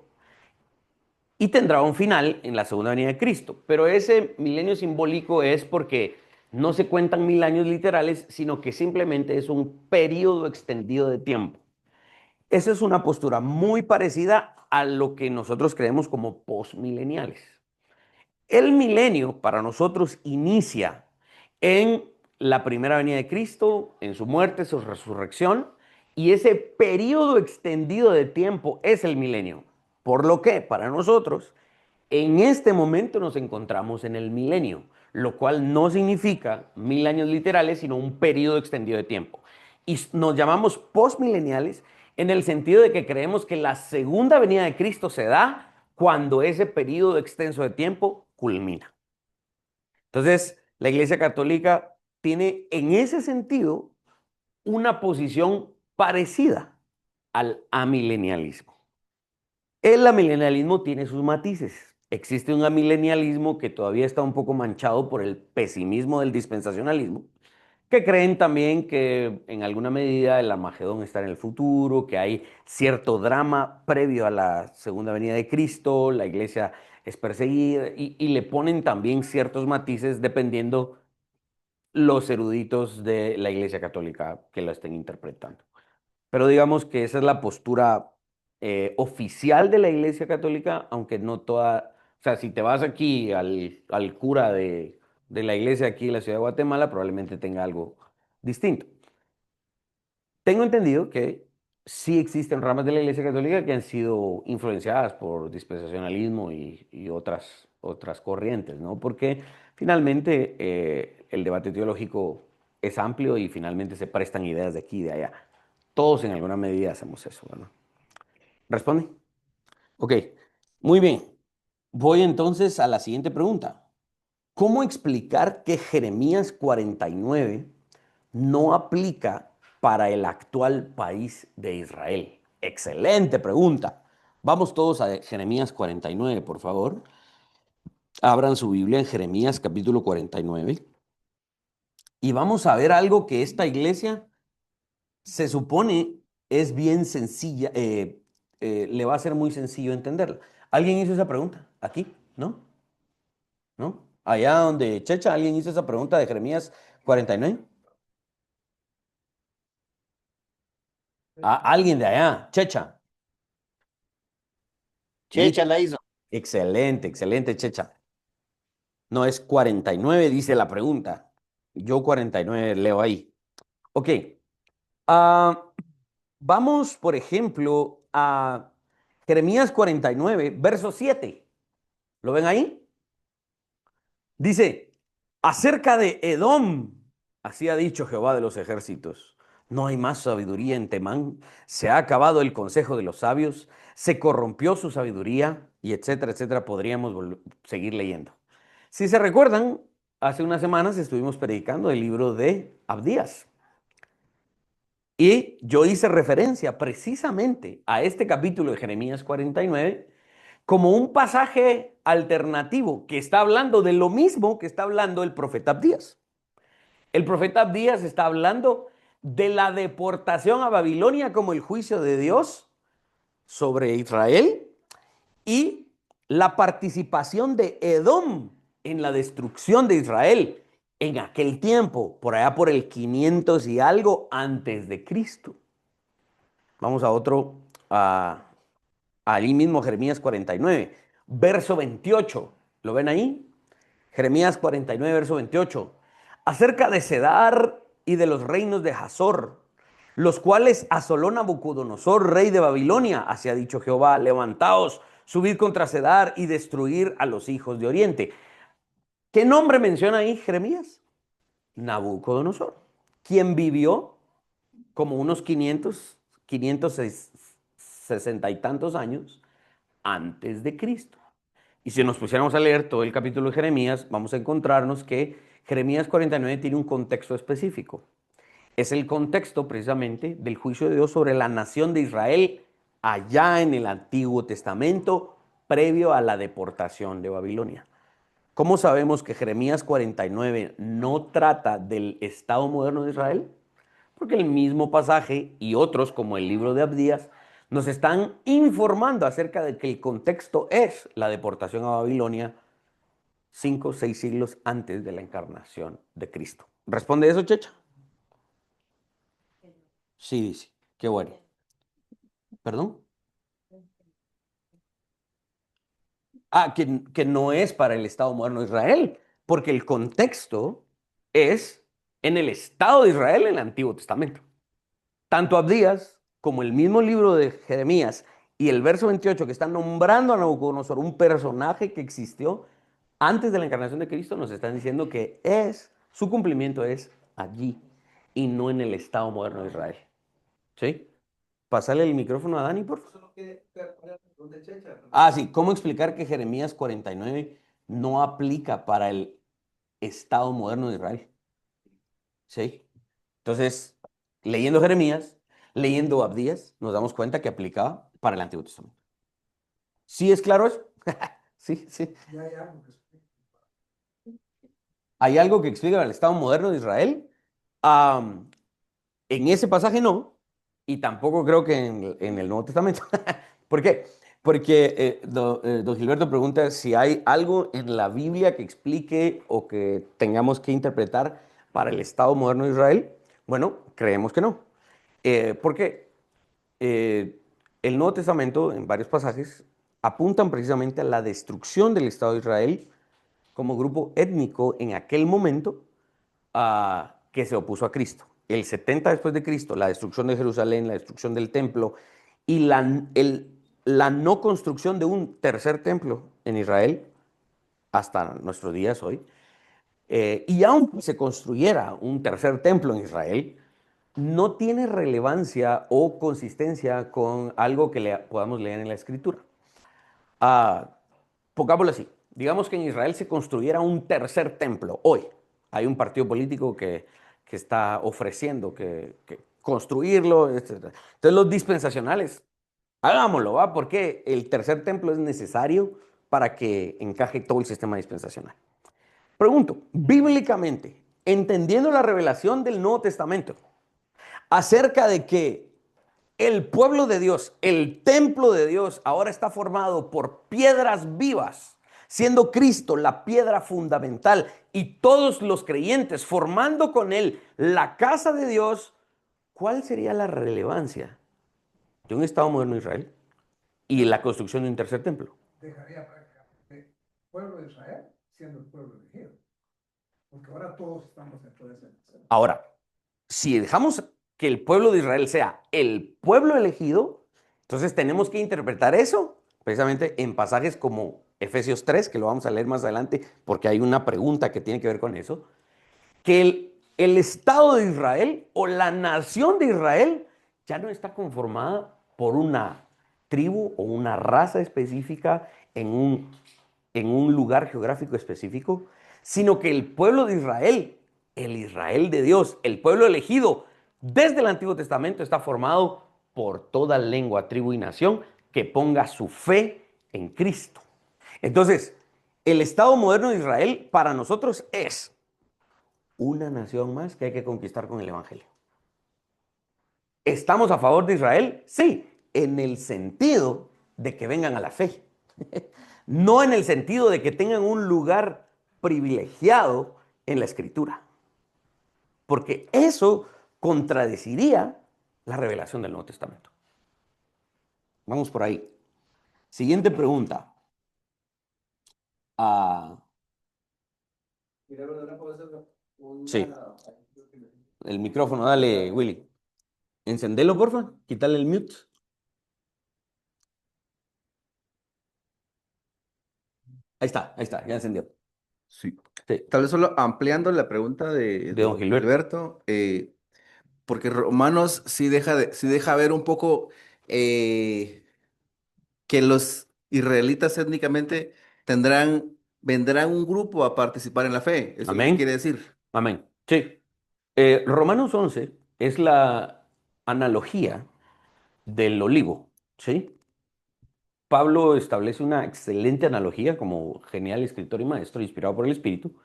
y tendrá un final en la segunda venida de Cristo. Pero ese milenio simbólico es porque no se cuentan 1000 años literales, sino que simplemente es un periodo extendido de tiempo. Esa es una postura muy parecida a lo que nosotros creemos como postmileniales. El milenio para nosotros inicia en la primera venida de Cristo, en su muerte, su resurrección, y ese periodo extendido de tiempo es el milenio. Por lo que para nosotros, en este momento nos encontramos en el milenio, lo cual no significa 1000 años literales, sino un periodo extendido de tiempo. Y nos llamamos postmileniales en el sentido de que creemos que la segunda venida de Cristo se da cuando ese periodo extenso de tiempo culmina. Entonces, la Iglesia Católica tiene en ese sentido una posición parecida al amilenialismo. El amilenialismo tiene sus matices. Existe un amilenialismo que todavía está un poco manchado por el pesimismo del dispensacionalismo, que creen también que en alguna medida el Armagedón está en el futuro, que hay cierto drama previo a la segunda venida de Cristo, la iglesia es perseguida y le ponen también ciertos matices dependiendo los eruditos de la iglesia católica que la estén interpretando. Pero digamos que esa es la postura oficial de la Iglesia Católica, aunque no toda, o sea, si te vas aquí al cura de la iglesia aquí en la ciudad de Guatemala, probablemente tenga algo distinto. Tengo entendido que sí existen ramas de la Iglesia Católica que han sido influenciadas por dispensacionalismo y otras corrientes, ¿no? Porque finalmente el debate teológico es amplio y finalmente se prestan ideas de aquí y de allá. Todos en alguna medida hacemos eso, ¿verdad? ¿Responde? Ok, muy bien. Voy entonces a la siguiente pregunta. ¿Cómo explicar que Jeremías 49 no aplica para el actual país de Israel? Excelente pregunta. Vamos todos a Jeremías 49, por favor. Abran su Biblia en Jeremías capítulo 49 y vamos a ver algo que esta iglesia se supone es bien sencilla, le va a ser muy sencillo entenderla. ¿Alguien hizo esa pregunta? ¿Aquí? ¿No? ¿No? Allá donde Checha, ¿alguien hizo esa pregunta de Jeremías 49? Alguien de allá, Checha. Checha Listo. la hizo. Excelente, excelente, Checha. No es 49, dice la pregunta. Yo 49 leo ahí. Ok. Ah, vamos, por ejemplo, a Jeremías 49, verso 7. ¿Lo ven ahí? Dice, acerca de Edom, así ha dicho Jehová de los ejércitos, no hay más sabiduría en Temán, se ha acabado el consejo de los sabios, se corrompió su sabiduría, y etcétera, etcétera, podríamos seguir leyendo. Si se recuerdan, hace unas semanas estuvimos predicando el libro de Abdías. Y yo hice referencia precisamente a este capítulo de Jeremías 49 como un pasaje alternativo que está hablando de lo mismo que está hablando el profeta Abdías. El profeta Abdías está hablando de la deportación a Babilonia como el juicio de Dios sobre Israel y la participación de Edom en la destrucción de Israel en aquel tiempo, por allá por el 500 y algo antes de Cristo. Vamos a otro, ahí mismo Jeremías 49, verso 28. ¿Lo ven ahí? Jeremías 49, verso 28. Acerca de Cedar y de los reinos de Hazor, los cuales asoló Nabucodonosor, rey de Babilonia. Así ha dicho Jehová, levantaos, subid contra Cedar y destruir a los hijos de Oriente. ¿Qué nombre menciona ahí Jeremías? Nabucodonosor. ¿Quién vivió como unos 560 y tantos años antes de Cristo. Y si nos pusiéramos a leer todo el capítulo de Jeremías, vamos a encontrarnos que Jeremías 49 tiene un contexto específico. Es el contexto precisamente del juicio de Dios sobre la nación de Israel allá en el Antiguo Testamento, previo a la deportación de Babilonia. ¿Cómo sabemos que Jeremías 49 no trata del Estado moderno de Israel? Porque el mismo pasaje y otros, como el libro de Abdías, nos están informando acerca de que el contexto es la deportación a Babilonia 5 o 6 siglos antes de la encarnación de Cristo. ¿Responde eso, Checha? Sí, dice. Qué bueno. ¿Perdón? Que no es para el Estado moderno de Israel, porque el contexto es en el Estado de Israel en el Antiguo Testamento. Tanto Abdías como el mismo libro de Jeremías y el verso 28 que está nombrando a Nabucodonosor, un personaje que existió antes de la encarnación de Cristo, nos están diciendo que su cumplimiento es allí y no en el Estado moderno de Israel. ¿Sí? Pásale el micrófono a Dani, por favor. Sí, ¿cómo explicar que Jeremías 49 no aplica para el Estado moderno de Israel? ¿Sí? Entonces, leyendo Jeremías, leyendo Abdías, nos damos cuenta que aplicaba para el Antiguo Testamento. ¿Sí es claro eso? Sí, sí. ¿Hay algo que explica el Estado moderno de Israel? Am, en ese pasaje no, y tampoco creo que en el Nuevo Testamento. ¿Por qué? Porque don Gilberto pregunta si hay algo en la Biblia que explique o que tengamos que interpretar para el Estado moderno de Israel. Bueno, creemos que no. ¿Por qué? El Nuevo Testamento, en varios pasajes, apuntan precisamente a la destrucción del Estado de Israel como grupo étnico en aquel momento que se opuso a Cristo. El 70 después de Cristo, la destrucción de Jerusalén, la destrucción del templo y la no construcción de un tercer templo en Israel hasta nuestros días hoy. Y aunque se construyera un tercer templo en Israel, no tiene relevancia o consistencia con algo que podamos leer en la Escritura. Ah, Pongámoslo así, digamos que en Israel se construyera un tercer templo hoy. Hay un partido político que está ofreciendo que construirlo, etc. Entonces los dispensacionales, hagámoslo, ¿va? Porque el tercer templo es necesario para que encaje todo el sistema dispensacional. Pregunto, bíblicamente, entendiendo la revelación del Nuevo Testamento, acerca de que el pueblo de Dios, el templo de Dios, ahora está formado por piedras vivas, siendo Cristo la piedra fundamental y todos los creyentes formando con él la casa de Dios. ¿Cuál sería la relevancia de un Estado moderno de Israel y la construcción de un tercer templo? Dejaría prácticamente el pueblo de Israel siendo el pueblo elegido, porque ahora todos estamos dentro de ese. Ahora, si dejamos que el pueblo de Israel sea el pueblo elegido, entonces tenemos que interpretar eso precisamente en pasajes como Efesios 3, que lo vamos a leer más adelante porque hay una pregunta que tiene que ver con eso, que el Estado de Israel o la nación de Israel ya no está conformada por una tribu o una raza específica en un lugar geográfico específico, sino que el pueblo de Israel, el Israel de Dios, el pueblo elegido desde el Antiguo Testamento está formado por toda lengua, tribu y nación que ponga su fe en Cristo. Entonces, el Estado moderno de Israel para nosotros es una nación más que hay que conquistar con el Evangelio. ¿Estamos a favor de Israel? Sí, en el sentido de que vengan a la fe. No en el sentido de que tengan un lugar privilegiado en la Escritura. Porque eso contradeciría la revelación del Nuevo Testamento. Vamos por ahí. Siguiente pregunta. Ah, sí, el micrófono, dale, Willy. Encendelo, porfa. Quítale el mute. Ahí está, ya encendió. Sí. Sí, Tal vez solo ampliando la pregunta de de don don Gilberto. Gilberto, porque Romanos sí deja ver un poco eh, que los israelitas étnicamente vendrán un grupo a participar en la fe. ¿Eso es lo que quiere Amén. decir? Amén. Sí. Romanos 11 es la analogía del olivo, ¿sí? Pablo establece una excelente analogía como genial escritor y maestro inspirado por el Espíritu.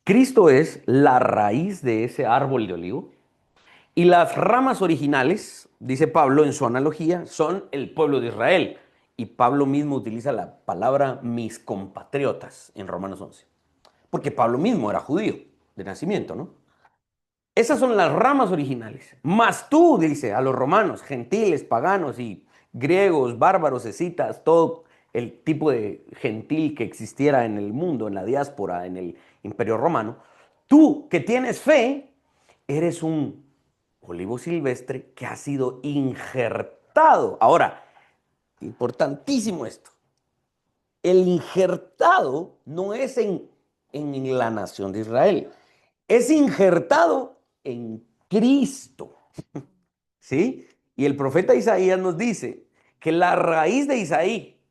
Cristo es la raíz de ese árbol de olivo y las ramas originales, dice Pablo en su analogía, son el pueblo de Israel. Y Pablo mismo utiliza la palabra mis compatriotas en Romanos 11, porque Pablo mismo era judío de nacimiento, ¿no? Esas son las ramas originales. Mas tú, dice, a los romanos, gentiles, paganos y griegos, bárbaros, escitas, todo el tipo de gentil que existiera en el mundo, en la diáspora, en el imperio romano, tú que tienes fe, eres un olivo silvestre que ha sido injertado. Ahora, importantísimo esto. El injertado no es en la nación de Israel, es injertado en Cristo, ¿sí? Y el profeta Isaías nos dice que la raíz de Isaí,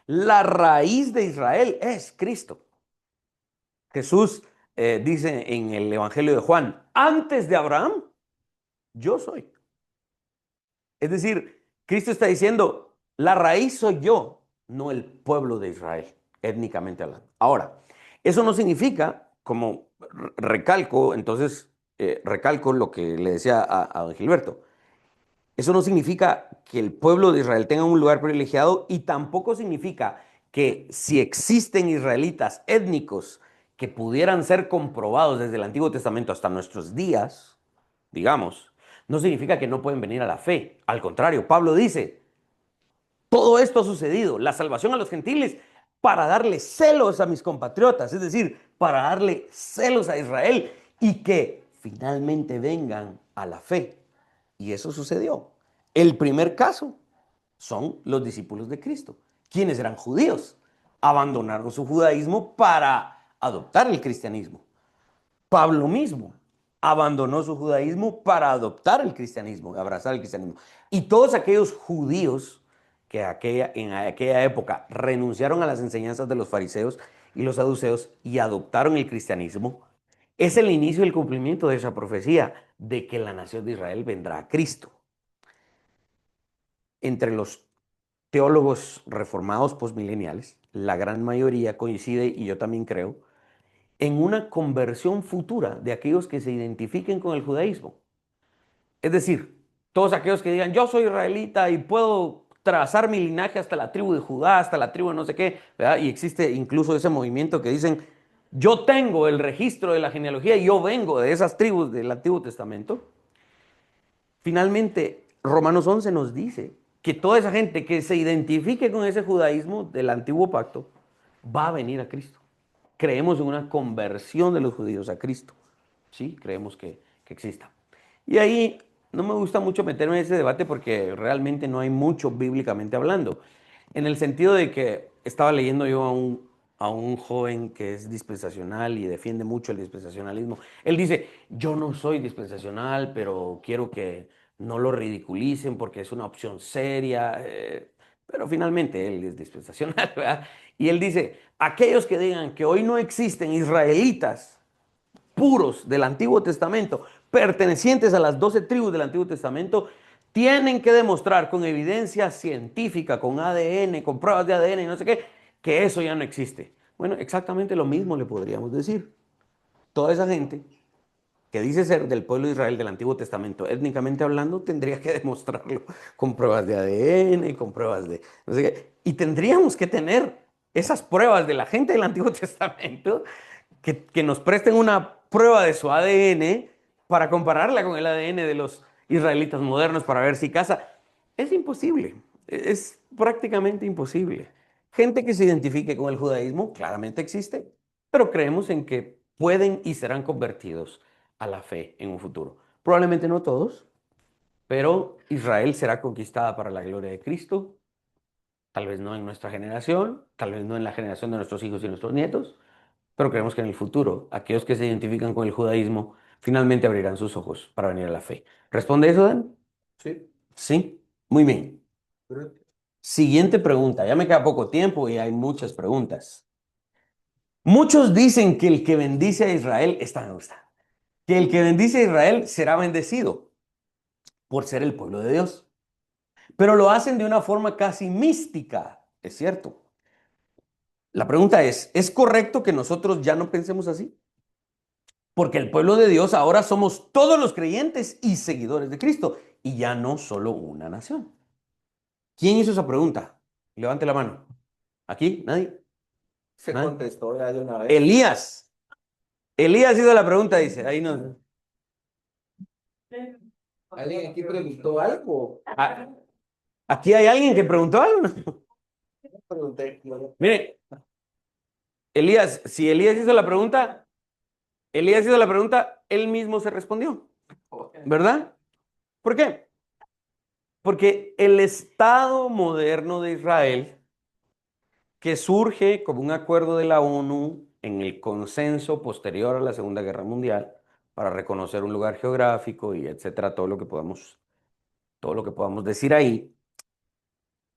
la raíz de Israel es Cristo. Jesús dice en el Evangelio de Juan, antes de Abraham, yo soy. Es decir, Cristo está diciendo, la raíz soy yo, no el pueblo de Israel, étnicamente hablando. Ahora, eso no significa, como recalco, entonces recalco lo que le decía a don Gilberto, eso no significa que el pueblo de Israel tenga un lugar privilegiado y tampoco significa que si existen israelitas étnicos que pudieran ser comprobados desde el Antiguo Testamento hasta nuestros días, digamos, no significa que no pueden venir a la fe. Al contrario, Pablo dice, todo esto ha sucedido, la salvación a los gentiles, para darle celos a mis compatriotas, es decir, para darle celos a Israel y que finalmente vengan a la fe. Y eso sucedió. El primer caso son los discípulos de Cristo, quienes eran judíos, abandonaron su judaísmo para adoptar el cristianismo. Pablo mismo abandonó su judaísmo para adoptar el cristianismo, abrazar el cristianismo. Y todos aquellos judíos que en aquella época renunciaron a las enseñanzas de los fariseos y los saduceos y adoptaron el cristianismo, es el inicio del cumplimiento de esa profecía de que la nación de Israel vendrá a Cristo. Entre los teólogos reformados postmileniales, la gran mayoría coincide, y yo también creo, en una conversión futura de aquellos que se identifiquen con el judaísmo. Es decir, todos aquellos que digan, yo soy israelita y puedo trazar mi linaje hasta la tribu de Judá, hasta la tribu de no sé qué, ¿verdad? Y existe incluso ese movimiento que dicen, yo tengo el registro de la genealogía y yo vengo de esas tribus del Antiguo Testamento. Finalmente, Romanos 11 nos dice que toda esa gente que se identifique con ese judaísmo del antiguo pacto va a venir a Cristo. Creemos en una conversión de los judíos a Cristo. Sí, creemos que exista. Y ahí no me gusta mucho meterme en ese debate porque realmente no hay mucho bíblicamente hablando. En el sentido de que estaba leyendo yo a un joven que es dispensacional y defiende mucho el dispensacionalismo. Él dice, yo no soy dispensacional, pero quiero que no lo ridiculicen porque es una opción seria. Pero finalmente él es dispensacional, ¿verdad? Y él dice, aquellos que digan que hoy no existen israelitas puros del Antiguo Testamento, pertenecientes a las 12 tribus del Antiguo Testamento, tienen que demostrar con evidencia científica, con ADN, con pruebas de ADN y no sé qué, que eso ya no existe. Bueno, exactamente lo mismo le podríamos decir. Toda esa gente que dice ser del pueblo de Israel del Antiguo Testamento, étnicamente hablando, tendría que demostrarlo con pruebas de ADN, con pruebas de no sé qué. Y tendríamos que tener esas pruebas de la gente del Antiguo Testamento que nos presten una prueba de su ADN para compararla con el ADN de los israelitas modernos para ver si casa. Es imposible, es prácticamente imposible. Gente que se identifique con el judaísmo claramente existe, pero creemos en que pueden y serán convertidos a la fe en un futuro. Probablemente no todos, pero Israel será conquistada para la gloria de Cristo, tal vez no en nuestra generación, tal vez no en la generación de nuestros hijos y nuestros nietos, pero creemos que en el futuro aquellos que se identifican con el judaísmo finalmente abrirán sus ojos para venir a la fe. ¿Responde eso, Dan? Sí. Sí, muy bien. Siguiente pregunta. Ya me queda poco tiempo y hay muchas preguntas. Muchos dicen que el que bendice a Israel, esta me gusta, que el que bendice a Israel será bendecido por ser el pueblo de Dios, pero lo hacen de una forma casi mística, es cierto. La pregunta ¿es correcto que nosotros ya no pensemos así? Porque el pueblo de Dios ahora somos todos los creyentes y seguidores de Cristo y ya no solo una nación. ¿Quién hizo esa pregunta? Levante la mano. ¿Aquí? ¿Nadie? Se ¿Nadie? contestó ya de una vez. Elías. Elías hizo la pregunta, dice. Ahí no. ¿Alguien aquí preguntó algo? Ah, ¿aquí hay alguien que preguntó algo? Pregunté. Mire, Elías, si Elías hizo la pregunta, él mismo se respondió, ¿verdad? ¿Por qué? Porque el Estado moderno de Israel, que surge como un acuerdo de la ONU en el consenso posterior a la Segunda Guerra Mundial para reconocer un lugar geográfico y etcétera, todo lo que podamos decir ahí,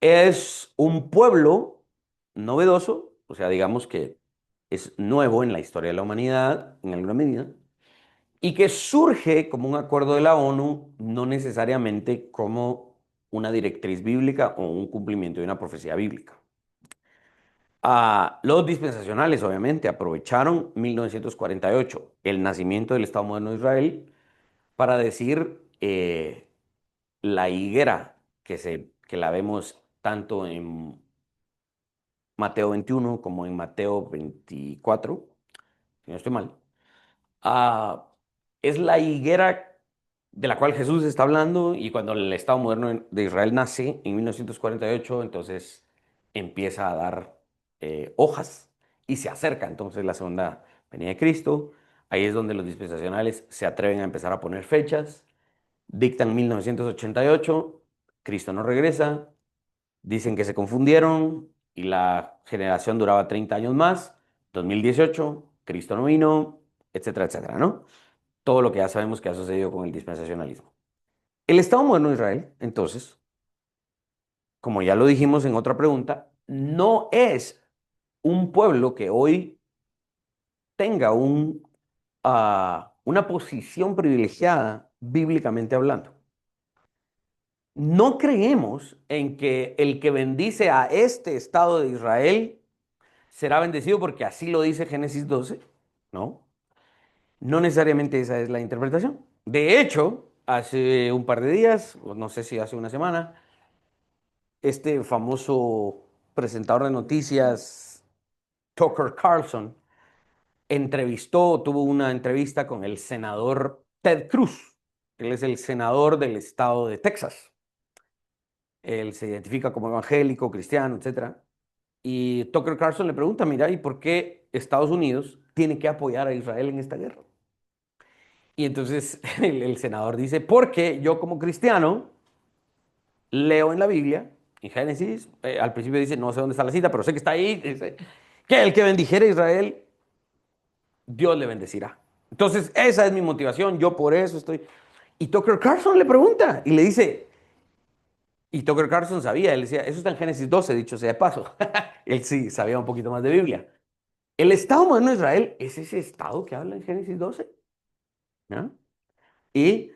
es un pueblo novedoso, o sea, digamos que es nuevo en la historia de la humanidad en alguna medida, y que surge como un acuerdo de la ONU, no necesariamente como una directriz bíblica o un cumplimiento de una profecía bíblica. Los dispensacionales, obviamente, aprovecharon 1948, el nacimiento del Estado moderno de Israel, para decir la higuera que la vemos tanto en Mateo 21 como en Mateo 24, si no estoy mal, ah, es la higuera de la cual Jesús está hablando y cuando el Estado moderno de Israel nace en 1948, entonces empieza a dar hojas y se acerca entonces la segunda venida de Cristo. Ahí es donde los dispensacionales se atreven a empezar a poner fechas, dictan 1988, Cristo no regresa, dicen que se confundieron y la generación duraba 30 años más, 2018, Cristo no vino, etcétera, etcétera, ¿no? Todo lo que ya sabemos que ha sucedido con el dispensacionalismo. El Estado moderno de Israel, entonces, como ya lo dijimos en otra pregunta, no es un pueblo que hoy tenga una posición privilegiada bíblicamente hablando. No creemos en que el que bendice a este Estado de Israel será bendecido porque así lo dice Génesis 12, ¿no? No necesariamente esa es la interpretación. De hecho, hace un par de días, o no sé si hace una semana, este famoso presentador de noticias, Tucker Carlson, tuvo una entrevista con el senador Ted Cruz. Él es el senador del estado de Texas. Él se identifica como evangélico, cristiano, etcétera. Y Tucker Carlson le pregunta, mira, ¿y por qué Estados Unidos tiene que apoyar a Israel en esta guerra? Y entonces el senador dice, porque yo como cristiano leo en la Biblia, en Génesis, al principio dice, no sé dónde está la cita, pero sé que está ahí, dice, que el que bendijere a Israel, Dios le bendecirá. Entonces, esa es mi motivación, yo por eso estoy... Y Tucker Carlson le pregunta y le dice, y Tucker Carlson sabía, él decía, eso está en Génesis 12, dicho sea de paso. Él sí sabía un poquito más de Biblia. El Estado moderno de Israel es ese Estado que habla en Génesis 12, ¿no? Y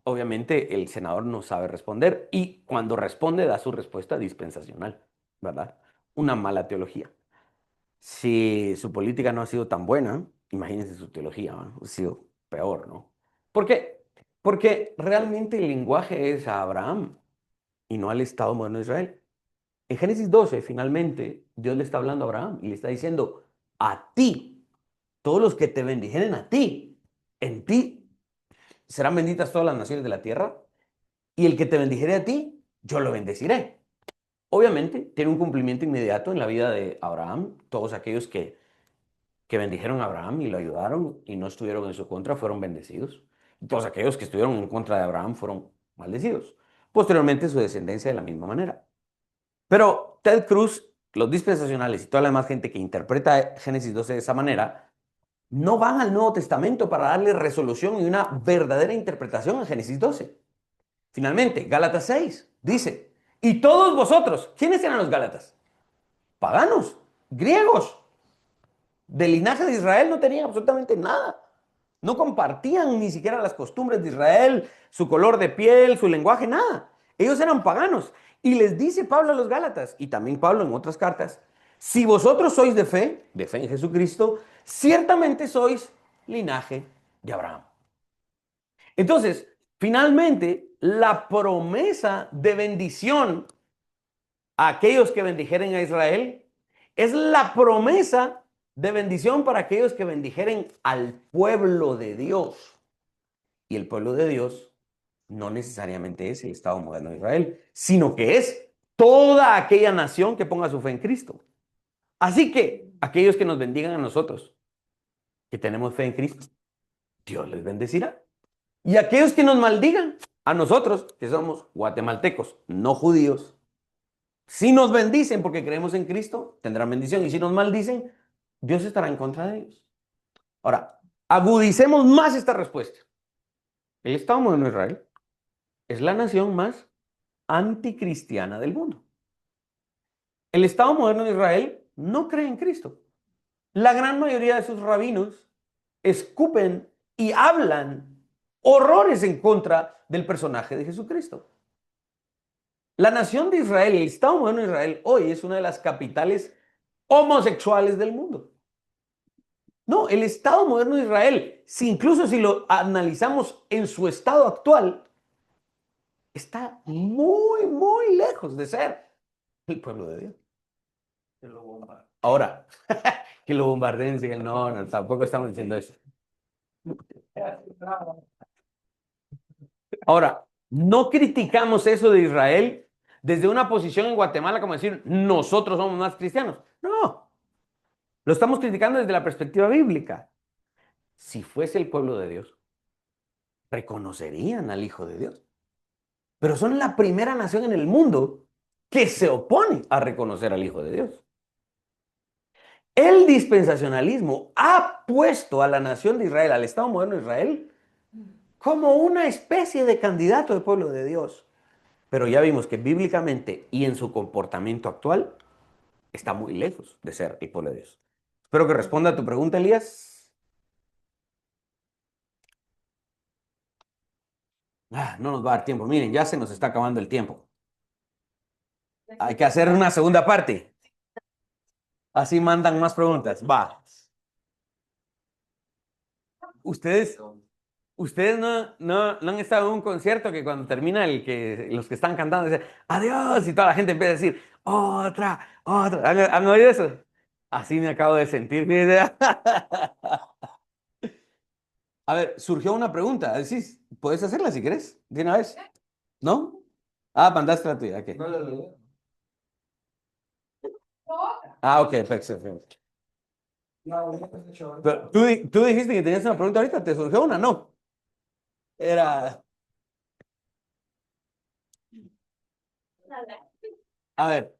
obviamente el senador no sabe responder y cuando responde da su respuesta dispensacional, ¿verdad? Una mala teología. Si su política no ha sido tan buena, imagínense su teología, ¿no? Ha sido peor, ¿no? ¿Por qué? Porque realmente el lenguaje es a Abraham y no al Estado moderno de Israel. En Génesis 12, finalmente, Dios le está hablando a Abraham y le está diciendo, a ti, todos los que te bendijeren a ti, en ti serán benditas todas las naciones de la tierra, y el que te bendijere a ti, yo lo bendeciré. Obviamente, tiene un cumplimiento inmediato en la vida de Abraham. Todos aquellos que bendijeron a Abraham y lo ayudaron y no estuvieron en su contra fueron bendecidos. Y todos aquellos que estuvieron en contra de Abraham fueron maldecidos. Posteriormente, su descendencia de la misma manera. Pero Ted Cruz, los dispensacionales y toda la demás gente que interpreta Génesis 12 de esa manera, no van al Nuevo Testamento para darle resolución y una verdadera interpretación a Génesis 12. Finalmente, Gálatas 6 dice, y todos vosotros, ¿quiénes eran los Gálatas? Paganos, griegos, del linaje de Israel no tenían absolutamente nada. No compartían ni siquiera las costumbres de Israel, su color de piel, su lenguaje, nada. Ellos eran paganos. Y les dice Pablo a los Gálatas, y también Pablo en otras cartas, si vosotros sois de fe en Jesucristo, ciertamente sois linaje de Abraham. Entonces, finalmente, la promesa de bendición a aquellos que bendijeren a Israel es la promesa de bendición para aquellos que bendijeren al pueblo de Dios. Y el pueblo de Dios no necesariamente es el Estado moderno de Israel, sino que es toda aquella nación que ponga su fe en Cristo. Así que aquellos que nos bendigan a nosotros, que tenemos fe en Cristo, Dios les bendecirá. Y aquellos que nos maldigan, a nosotros, que somos guatemaltecos, no judíos, si nos bendicen porque creemos en Cristo, tendrán bendición. Y si nos maldicen, Dios estará en contra de ellos. Ahora, agudicemos más esta respuesta. El Estado moderno de Israel es la nación más anticristiana del mundo. El Estado moderno de Israel no cree en Cristo. La gran mayoría de sus rabinos escupen y hablan horrores en contra del personaje de Jesucristo. La nación de Israel, el Estado moderno de Israel, hoy es una de las capitales homosexuales del mundo. No, el Estado moderno de Israel, incluso si lo analizamos en su estado actual, está muy, muy lejos de ser el pueblo de Dios. Ahora, que lo bombardeen, sí, no, no, tampoco estamos diciendo eso. Ahora, no criticamos eso de Israel desde una posición en Guatemala como decir, nosotros somos más cristianos. No, lo estamos criticando desde la perspectiva bíblica. Si fuese el pueblo de Dios, reconocerían al Hijo de Dios. Pero son la primera nación en el mundo que se opone a reconocer al Hijo de Dios. El dispensacionalismo ha puesto a la nación de Israel, al Estado moderno de Israel, como una especie de candidato del pueblo de Dios. Pero ya vimos que bíblicamente y en su comportamiento actual está muy lejos de ser el pueblo de Dios. Espero que responda a tu pregunta, Elías. No nos va a dar tiempo. Miren, ya se nos está acabando el tiempo. Hay que hacer una segunda parte. Así mandan más preguntas. Va. Ustedes, ustedes no han estado en un concierto que cuando termina los que están cantando dicen adiós y toda la gente empieza a decir otra, otra. ¿Han oído eso? Así me acabo de sentir. A ver, surgió una pregunta. Decís, puedes hacerla si querés, de una vez. ¿No? Ah, mandaste la tuya. Ok. Ah, ok, perfecto. Pero tú dijiste que tenías una pregunta ahorita, ¿te surgió una? No. Era, a ver,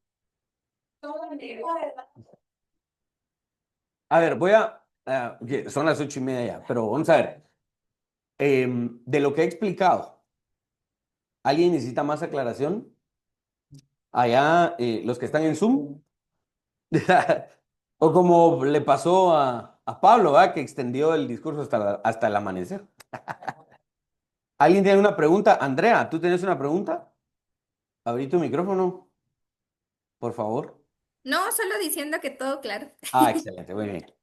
ok, son las 8:30 ya, pero vamos a ver. De lo que he explicado, ¿alguien necesita más aclaración? Allá, los que están en Zoom. O como le pasó a Pablo, ¿verdad? Que extendió el discurso hasta el amanecer. ¿Alguien tiene una pregunta? Andrea, ¿tú tienes una pregunta? Abrí tu micrófono, por favor. No, solo diciendo que todo claro. Ah, excelente, muy bien.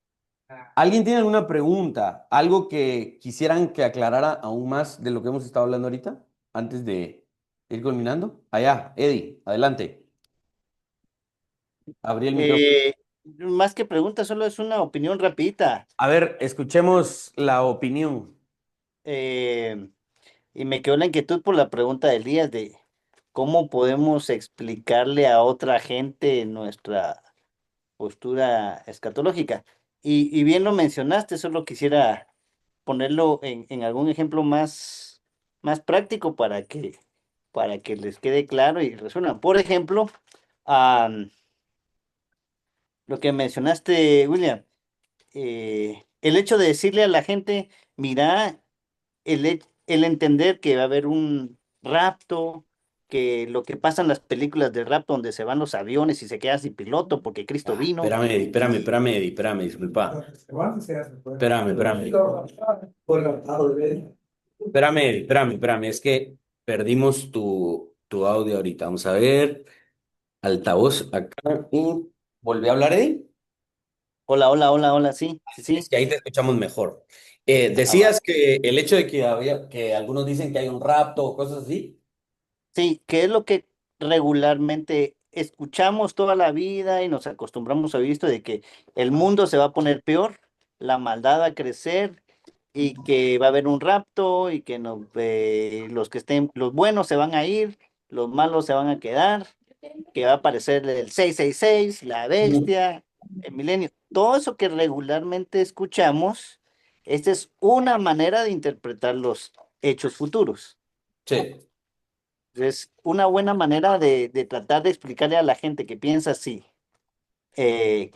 ¿Alguien tiene alguna pregunta? ¿Algo que quisieran que aclarara aún más de lo que hemos estado hablando ahorita? Antes de ir culminando. Allá, Eddie, adelante. Abrí el micrófono. Más que pregunta, solo es una opinión rapidita. A ver, escuchemos la opinión. Eh, y me quedó la inquietud por la pregunta de Elías de cómo podemos explicarle a otra gente nuestra postura escatológica. Y bien lo mencionaste, solo quisiera ponerlo en algún ejemplo más práctico para que les quede claro y resuena. Por ejemplo, lo que mencionaste, William. el hecho de decirle a la gente, mira, el entender que va a haber un rapto, que lo que pasa en las películas de rapto donde se van los aviones y se queda sin piloto porque Cristo vino. Espérame, disculpa. Espérame. Espérame, es que perdimos tu audio ahorita. Vamos a ver, altavoz acá y volví a hablar, Eddie. Hola, hola, hola, hola, sí, sí, Es sí. que ahí te escuchamos mejor. Ah, va. Decías que el hecho de que algunos dicen que hay un rapto o cosas así. Sí, que es lo que regularmente escuchamos toda la vida y nos acostumbramos a oír esto de que el mundo se va a poner peor, la maldad va a crecer y que va a haber un rapto y que los que estén, los buenos se van a ir, los malos se van a quedar, que va a aparecer el 666, la Ujú. bestia, el milenio. Todo eso que regularmente escuchamos, esta es una manera de interpretar los hechos futuros. Sí, Es una buena manera de tratar de explicarle a la gente que piensa así. eh,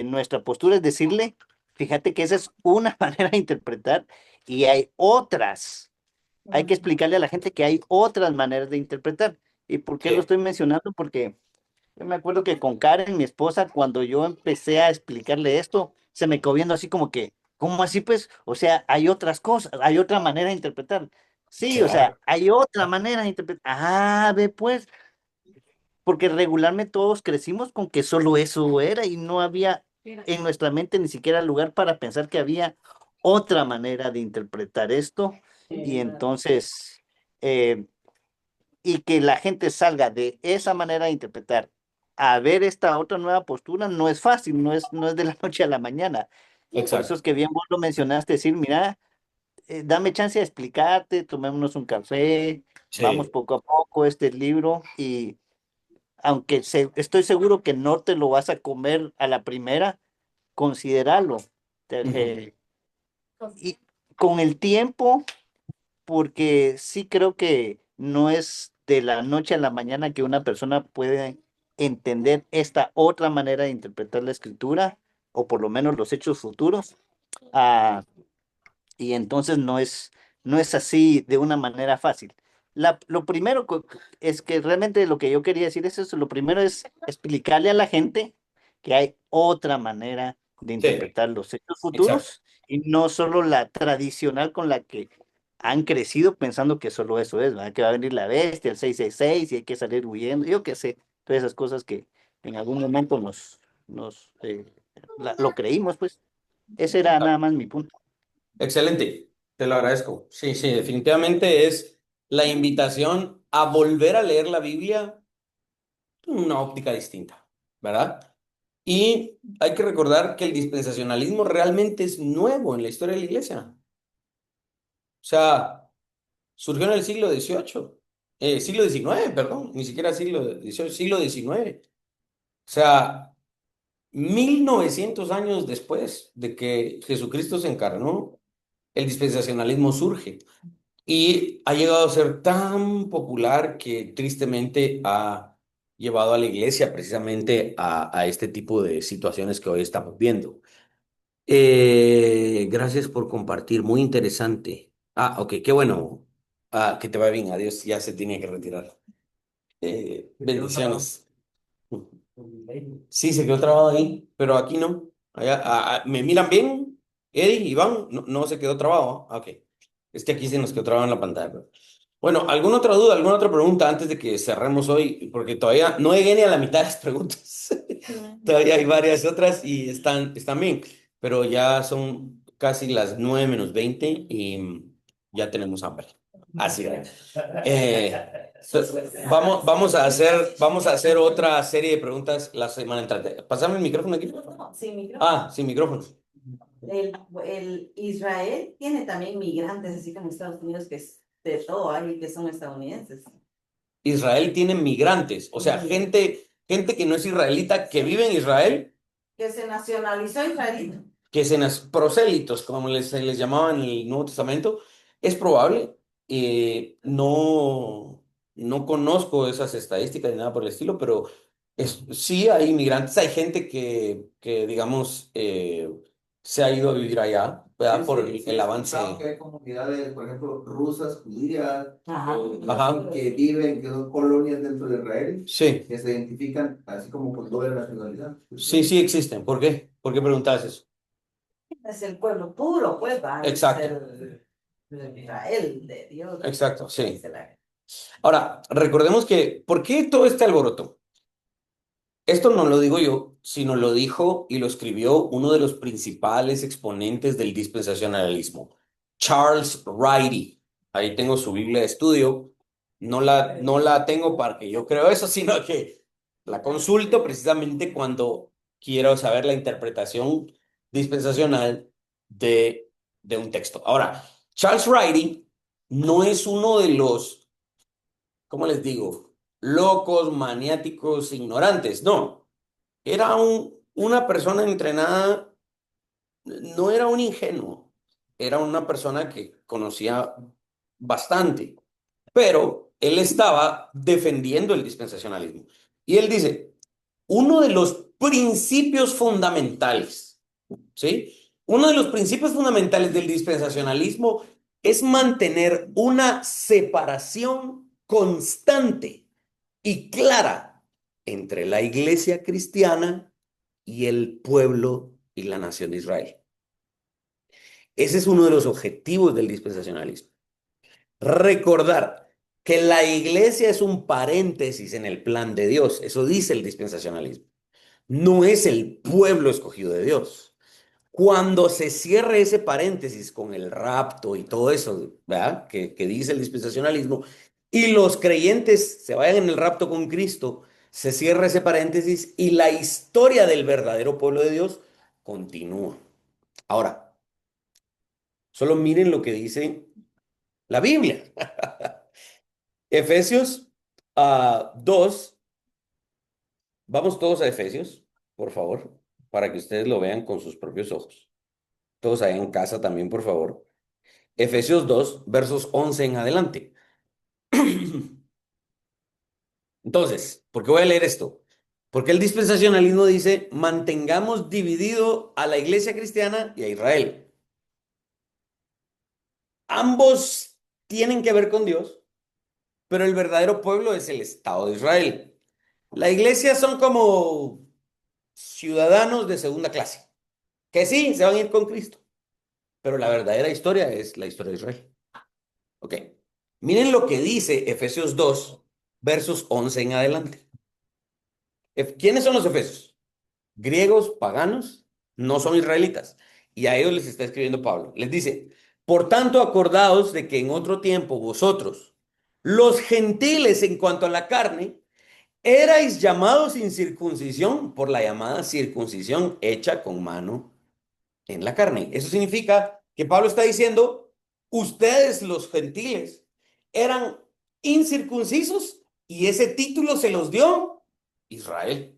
Nuestra postura es decirle, fíjate que esa es una manera de interpretar y hay otras. Hay que explicarle a la gente que hay otras maneras de interpretar. ¿Y por qué lo sí. estoy mencionando? Porque yo me acuerdo que con Karen, mi esposa, cuando yo empecé a explicarle esto, se me quedó viendo así como que, ¿cómo así pues? O sea, hay otras cosas, hay otra manera de interpretar. Sí, o Claro. sea, hay otra manera de interpretar. Ah, ve pues, porque regularmente todos crecimos con que solo eso era y no había en nuestra mente ni siquiera lugar para pensar que había otra manera de interpretar esto. Y entonces, eh, y que la gente salga de esa manera de interpretar a ver esta otra nueva postura no es fácil, no es de la noche a la mañana. Por eso Exacto. es que bien vos lo mencionaste, decir, mira, dame chance de explicarte, tomémonos un café, vamos Sí. poco a poco este libro y aunque estoy seguro que no te lo vas a comer a la primera, considéralo. Ujú. Te- y con el tiempo porque sí creo que no es de la noche a la mañana que una persona puede entender esta otra manera de interpretar la escritura, o por lo menos los hechos futuros, ah, y entonces no es así de una manera fácil. Lo primero es que realmente lo que yo quería decir es eso, lo primero es explicarle a la gente que hay otra manera de Sí, interpretar los hechos exacto. futuros y no solo la tradicional con la que han crecido pensando que solo eso es, ¿verdad? Que va a venir la bestia, el 666 y hay que salir huyendo, yo qué sé, todas esas cosas que en algún momento lo creímos, pues. Ese era nada más mi punto. Excelente, te lo agradezco. Sí, sí, definitivamente es la invitación a volver a leer la Biblia en una óptica distinta, ¿verdad? Y hay que recordar que el dispensacionalismo realmente es nuevo en la historia de la iglesia. O sea, surgió en el siglo XVIII, siglo XIX, perdón, ni siquiera siglo XVIII, siglo XIX. O sea, 1900 años después de que Jesucristo se encarnó, el dispensacionalismo surge. Y ha llegado a ser tan popular que tristemente ha llevado a la iglesia precisamente a este tipo de situaciones que hoy estamos viendo. Gracias por compartir, muy interesante. Ah, ok, qué bueno. Ah, que te va bien, adiós, ya se tiene que retirar. Bendiciones. Sí, se quedó trabado ahí, pero aquí no. Allá, ¿me miran bien? Eddie, Iván, no, no se quedó trabado. Ah, ok. Es que aquí se nos quedó trabado en la pantalla. Bueno, ¿alguna otra duda, alguna otra pregunta antes de que cerremos hoy? Porque todavía no llegué ni a la mitad de las preguntas. Todavía hay varias otras y están bien, pero ya son casi las 9:20 y ya tenemos hambre. Así es. Vamos a hacer otra serie de preguntas la semana entrante. Pásame el micrófono aquí. Sin micrófono. Ah, sin micrófono. El Israel tiene también migrantes, así como Estados Unidos, que es de todo, hay que son estadounidenses. Israel tiene migrantes, o sea, gente que no es israelita, que vive en Israel, Que se nacionalizó israelita. que prosélitos, como se les llamaba en el Nuevo Testamento, es probable. No conozco esas estadísticas ni nada por el estilo, pero sí hay inmigrantes, hay gente que digamos, se ha ido a vivir allá, ¿verdad? Sí, Por sí, sí, el he avance. escuchado que hay comunidades, por ejemplo, rusas, judías, Ajá. Ajá. que viven, que son colonias dentro de Israel, Sí, que se identifican así como con doble nacionalidad. sí, sí existen. ¿Por qué? ¿Por qué preguntas eso? Es el pueblo puro, pues, va. Exacto. Es el Israel de Dios. Exacto, sí. Dice la- Ahora, recordemos que, ¿por qué todo este alboroto? Esto no lo digo yo, sino lo dijo y lo escribió uno de los principales exponentes del dispensacionalismo, Charles Righty. Ahí tengo su Biblia de estudio. No la tengo para que yo creo eso, sino que la consulto precisamente cuando quiero saber la interpretación dispensacional de un texto. Ahora, Charles Righty no es uno de los, ¿cómo les digo? Locos, maniáticos, ignorantes. No, era una persona entrenada, no era un ingenuo, era una persona que conocía bastante, pero él estaba defendiendo el dispensacionalismo. Y él dice, uno de los principios fundamentales, ¿sí? Uno de los principios fundamentales del dispensacionalismo es mantener una separación constante y clara entre la iglesia cristiana y el pueblo y la nación de Israel. Ese es uno de los objetivos del dispensacionalismo. Recordar que la iglesia es un paréntesis en el plan de Dios. Eso dice el dispensacionalismo. No es el pueblo escogido de Dios. Cuando se cierre ese paréntesis con el rapto y todo eso, ¿verdad? Que dice el dispensacionalismo, y los creyentes se vayan en el rapto con Cristo, se cierra ese paréntesis y la historia del verdadero pueblo de Dios continúa. Ahora, solo miren lo que dice la Biblia. Efesios 2, vamos todos a Efesios, por favor, para que ustedes lo vean con sus propios ojos. Todos allá en casa también, por favor. Efesios 2, versos 11 en adelante. Entonces, ¿por qué voy a leer esto? Porque el dispensacionalismo dice, mantengamos dividido a la iglesia cristiana y a Israel. Ambos tienen que ver con Dios, pero el verdadero pueblo es el Estado de Israel. La iglesia son como ciudadanos de segunda clase, que sí, se van a ir con Cristo, pero la verdadera historia es la historia de Israel. Ok, miren lo que dice Efesios 2, versos 11 en adelante. ¿Quiénes son los efesios? Griegos, paganos, no son israelitas. Y a ellos les está escribiendo Pablo. Les dice, por tanto, acordaos de que en otro tiempo vosotros, los gentiles en cuanto a la carne, erais llamados sin circuncisión por la llamada circuncisión hecha con mano en la carne. Eso significa que Pablo está diciendo, ustedes los gentiles eran incircuncisos y ese título se los dio Israel,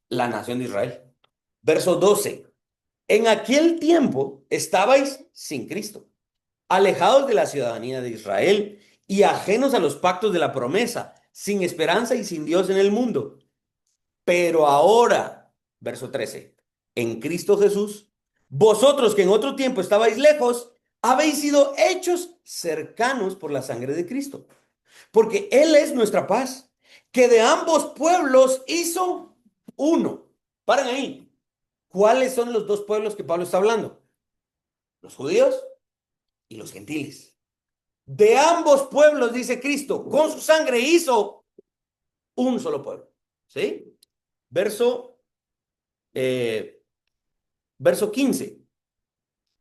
la nación de Israel. Verso 12. En aquel tiempo estabais sin Cristo, alejados de la ciudadanía de Israel y ajenos a los pactos de la promesa, sin esperanza y sin Dios en el mundo. Pero ahora, verso 13, en Cristo Jesús, vosotros que en otro tiempo estabais lejos, habéis sido hechos cercanos por la sangre de Cristo. Porque Él es nuestra paz, que de ambos pueblos hizo uno. Paren ahí. ¿Cuáles son los dos pueblos que Pablo está hablando? Los judíos y los gentiles. De ambos pueblos, dice Cristo, con su sangre hizo un solo pueblo. ¿Sí? Verso, verso 15.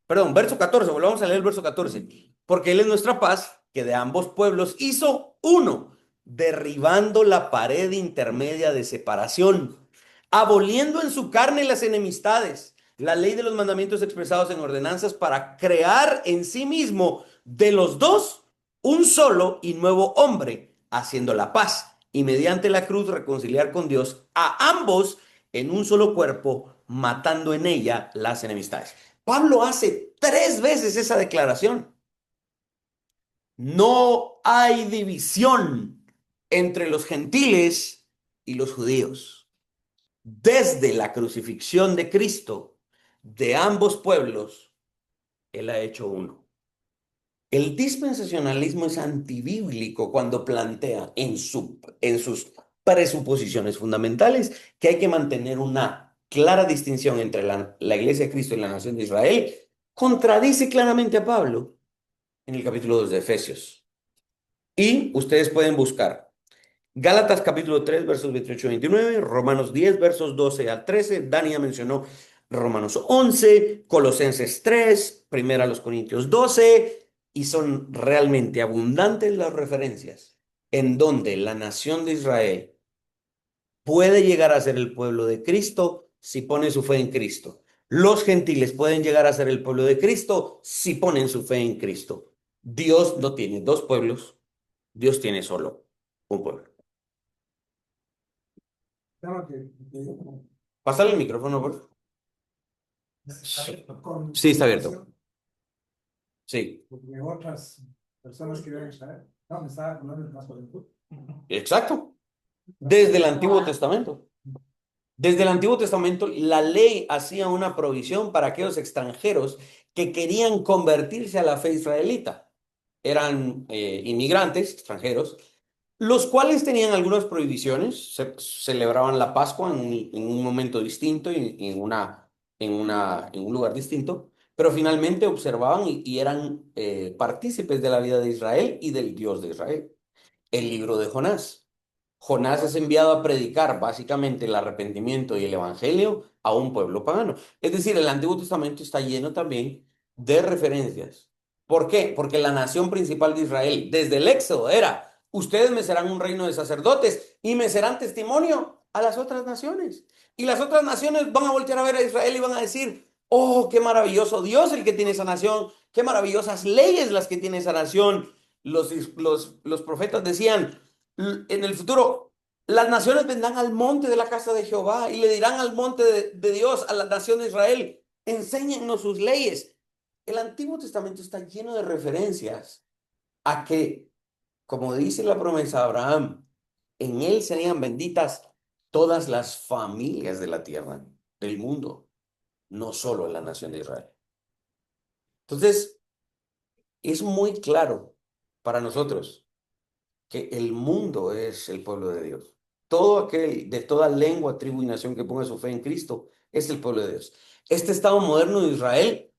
Perdón, verso 14. Volvamos a leer el verso 14. Porque Él es nuestra paz, que de ambos pueblos hizo uno, derribando la pared intermedia de separación, aboliendo en su carne las enemistades, la ley de los mandamientos expresados en ordenanzas para crear en sí mismo de los dos un solo y nuevo hombre, haciendo la paz y mediante la cruz reconciliar con Dios a ambos en un solo cuerpo, matando en ella las enemistades. Pablo hace 3 veces esa declaración. No hay división entre los gentiles y los judíos. Desde la crucifixión de Cristo de ambos pueblos, Él ha hecho uno. El dispensacionalismo es antibíblico cuando plantea en sus presuposiciones fundamentales que hay que mantener una clara distinción entre la Iglesia de Cristo y la nación de Israel. Contradice claramente a Pablo en el capítulo 2 de Efesios. Y ustedes pueden buscar Gálatas capítulo 3, versos 28 y 29, Romanos 10, versos 12 al 13, Dani ya mencionó Romanos 11, Colosenses 3, Primera a los Corintios 12, y son realmente abundantes las referencias en donde la nación de Israel puede llegar a ser el pueblo de Cristo si pone su fe en Cristo. Los gentiles pueden llegar a ser el pueblo de Cristo si ponen su fe en Cristo. Dios no tiene dos pueblos, Dios tiene solo un pueblo. Claro que Pásale el micrófono, por favor. con Sí, está abierto. Sí, porque otras personas que viven en Israel. No, me estaba hablando del caso del fútbol. exacto. Desde el Antiguo Testamento. Desde el Antiguo Testamento, la ley hacía una provisión para aquellos extranjeros que querían convertirse a la fe israelita. Eran inmigrantes extranjeros, los cuales tenían algunas prohibiciones, celebraban la Pascua en un momento distinto y en un lugar distinto, pero finalmente observaban y eran partícipes de la vida de Israel y del Dios de Israel. El libro de Jonás. Jonás es enviado a predicar básicamente el arrepentimiento y el evangelio a un pueblo pagano. Es decir, el Antiguo Testamento está lleno también de referencias. ¿Por qué? Porque la nación principal de Israel, desde el Éxodo, era, ustedes me serán un reino de sacerdotes y me serán testimonio a las otras naciones. Y las otras naciones van a voltear a ver a Israel y van a decir, oh, qué maravilloso Dios el que tiene esa nación, qué maravillosas leyes las que tiene esa nación. Los profetas decían, en el futuro, las naciones vendrán al monte de la casa de Jehová y le dirán al monte de Dios, a la nación de Israel, enséñennos sus leyes. El Antiguo Testamento está lleno de referencias a que, como dice la promesa de Abraham, en él serían benditas todas las familias de la tierra, del mundo, no solo la nación de Israel. Entonces, es muy claro para nosotros que el mundo es el pueblo de Dios. Todo aquel de toda lengua, tribu y nación que ponga su fe en Cristo es el pueblo de Dios. Este Estado moderno de Israel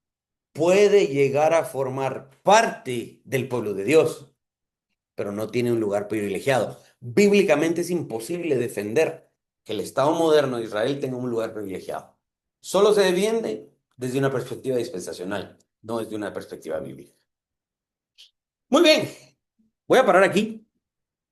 puede llegar a formar parte del pueblo de Dios, pero no tiene un lugar privilegiado. Bíblicamente es imposible defender que el Estado moderno de Israel tenga un lugar privilegiado. Solo se defiende desde una perspectiva dispensacional, no desde una perspectiva bíblica. Muy bien, voy a parar aquí.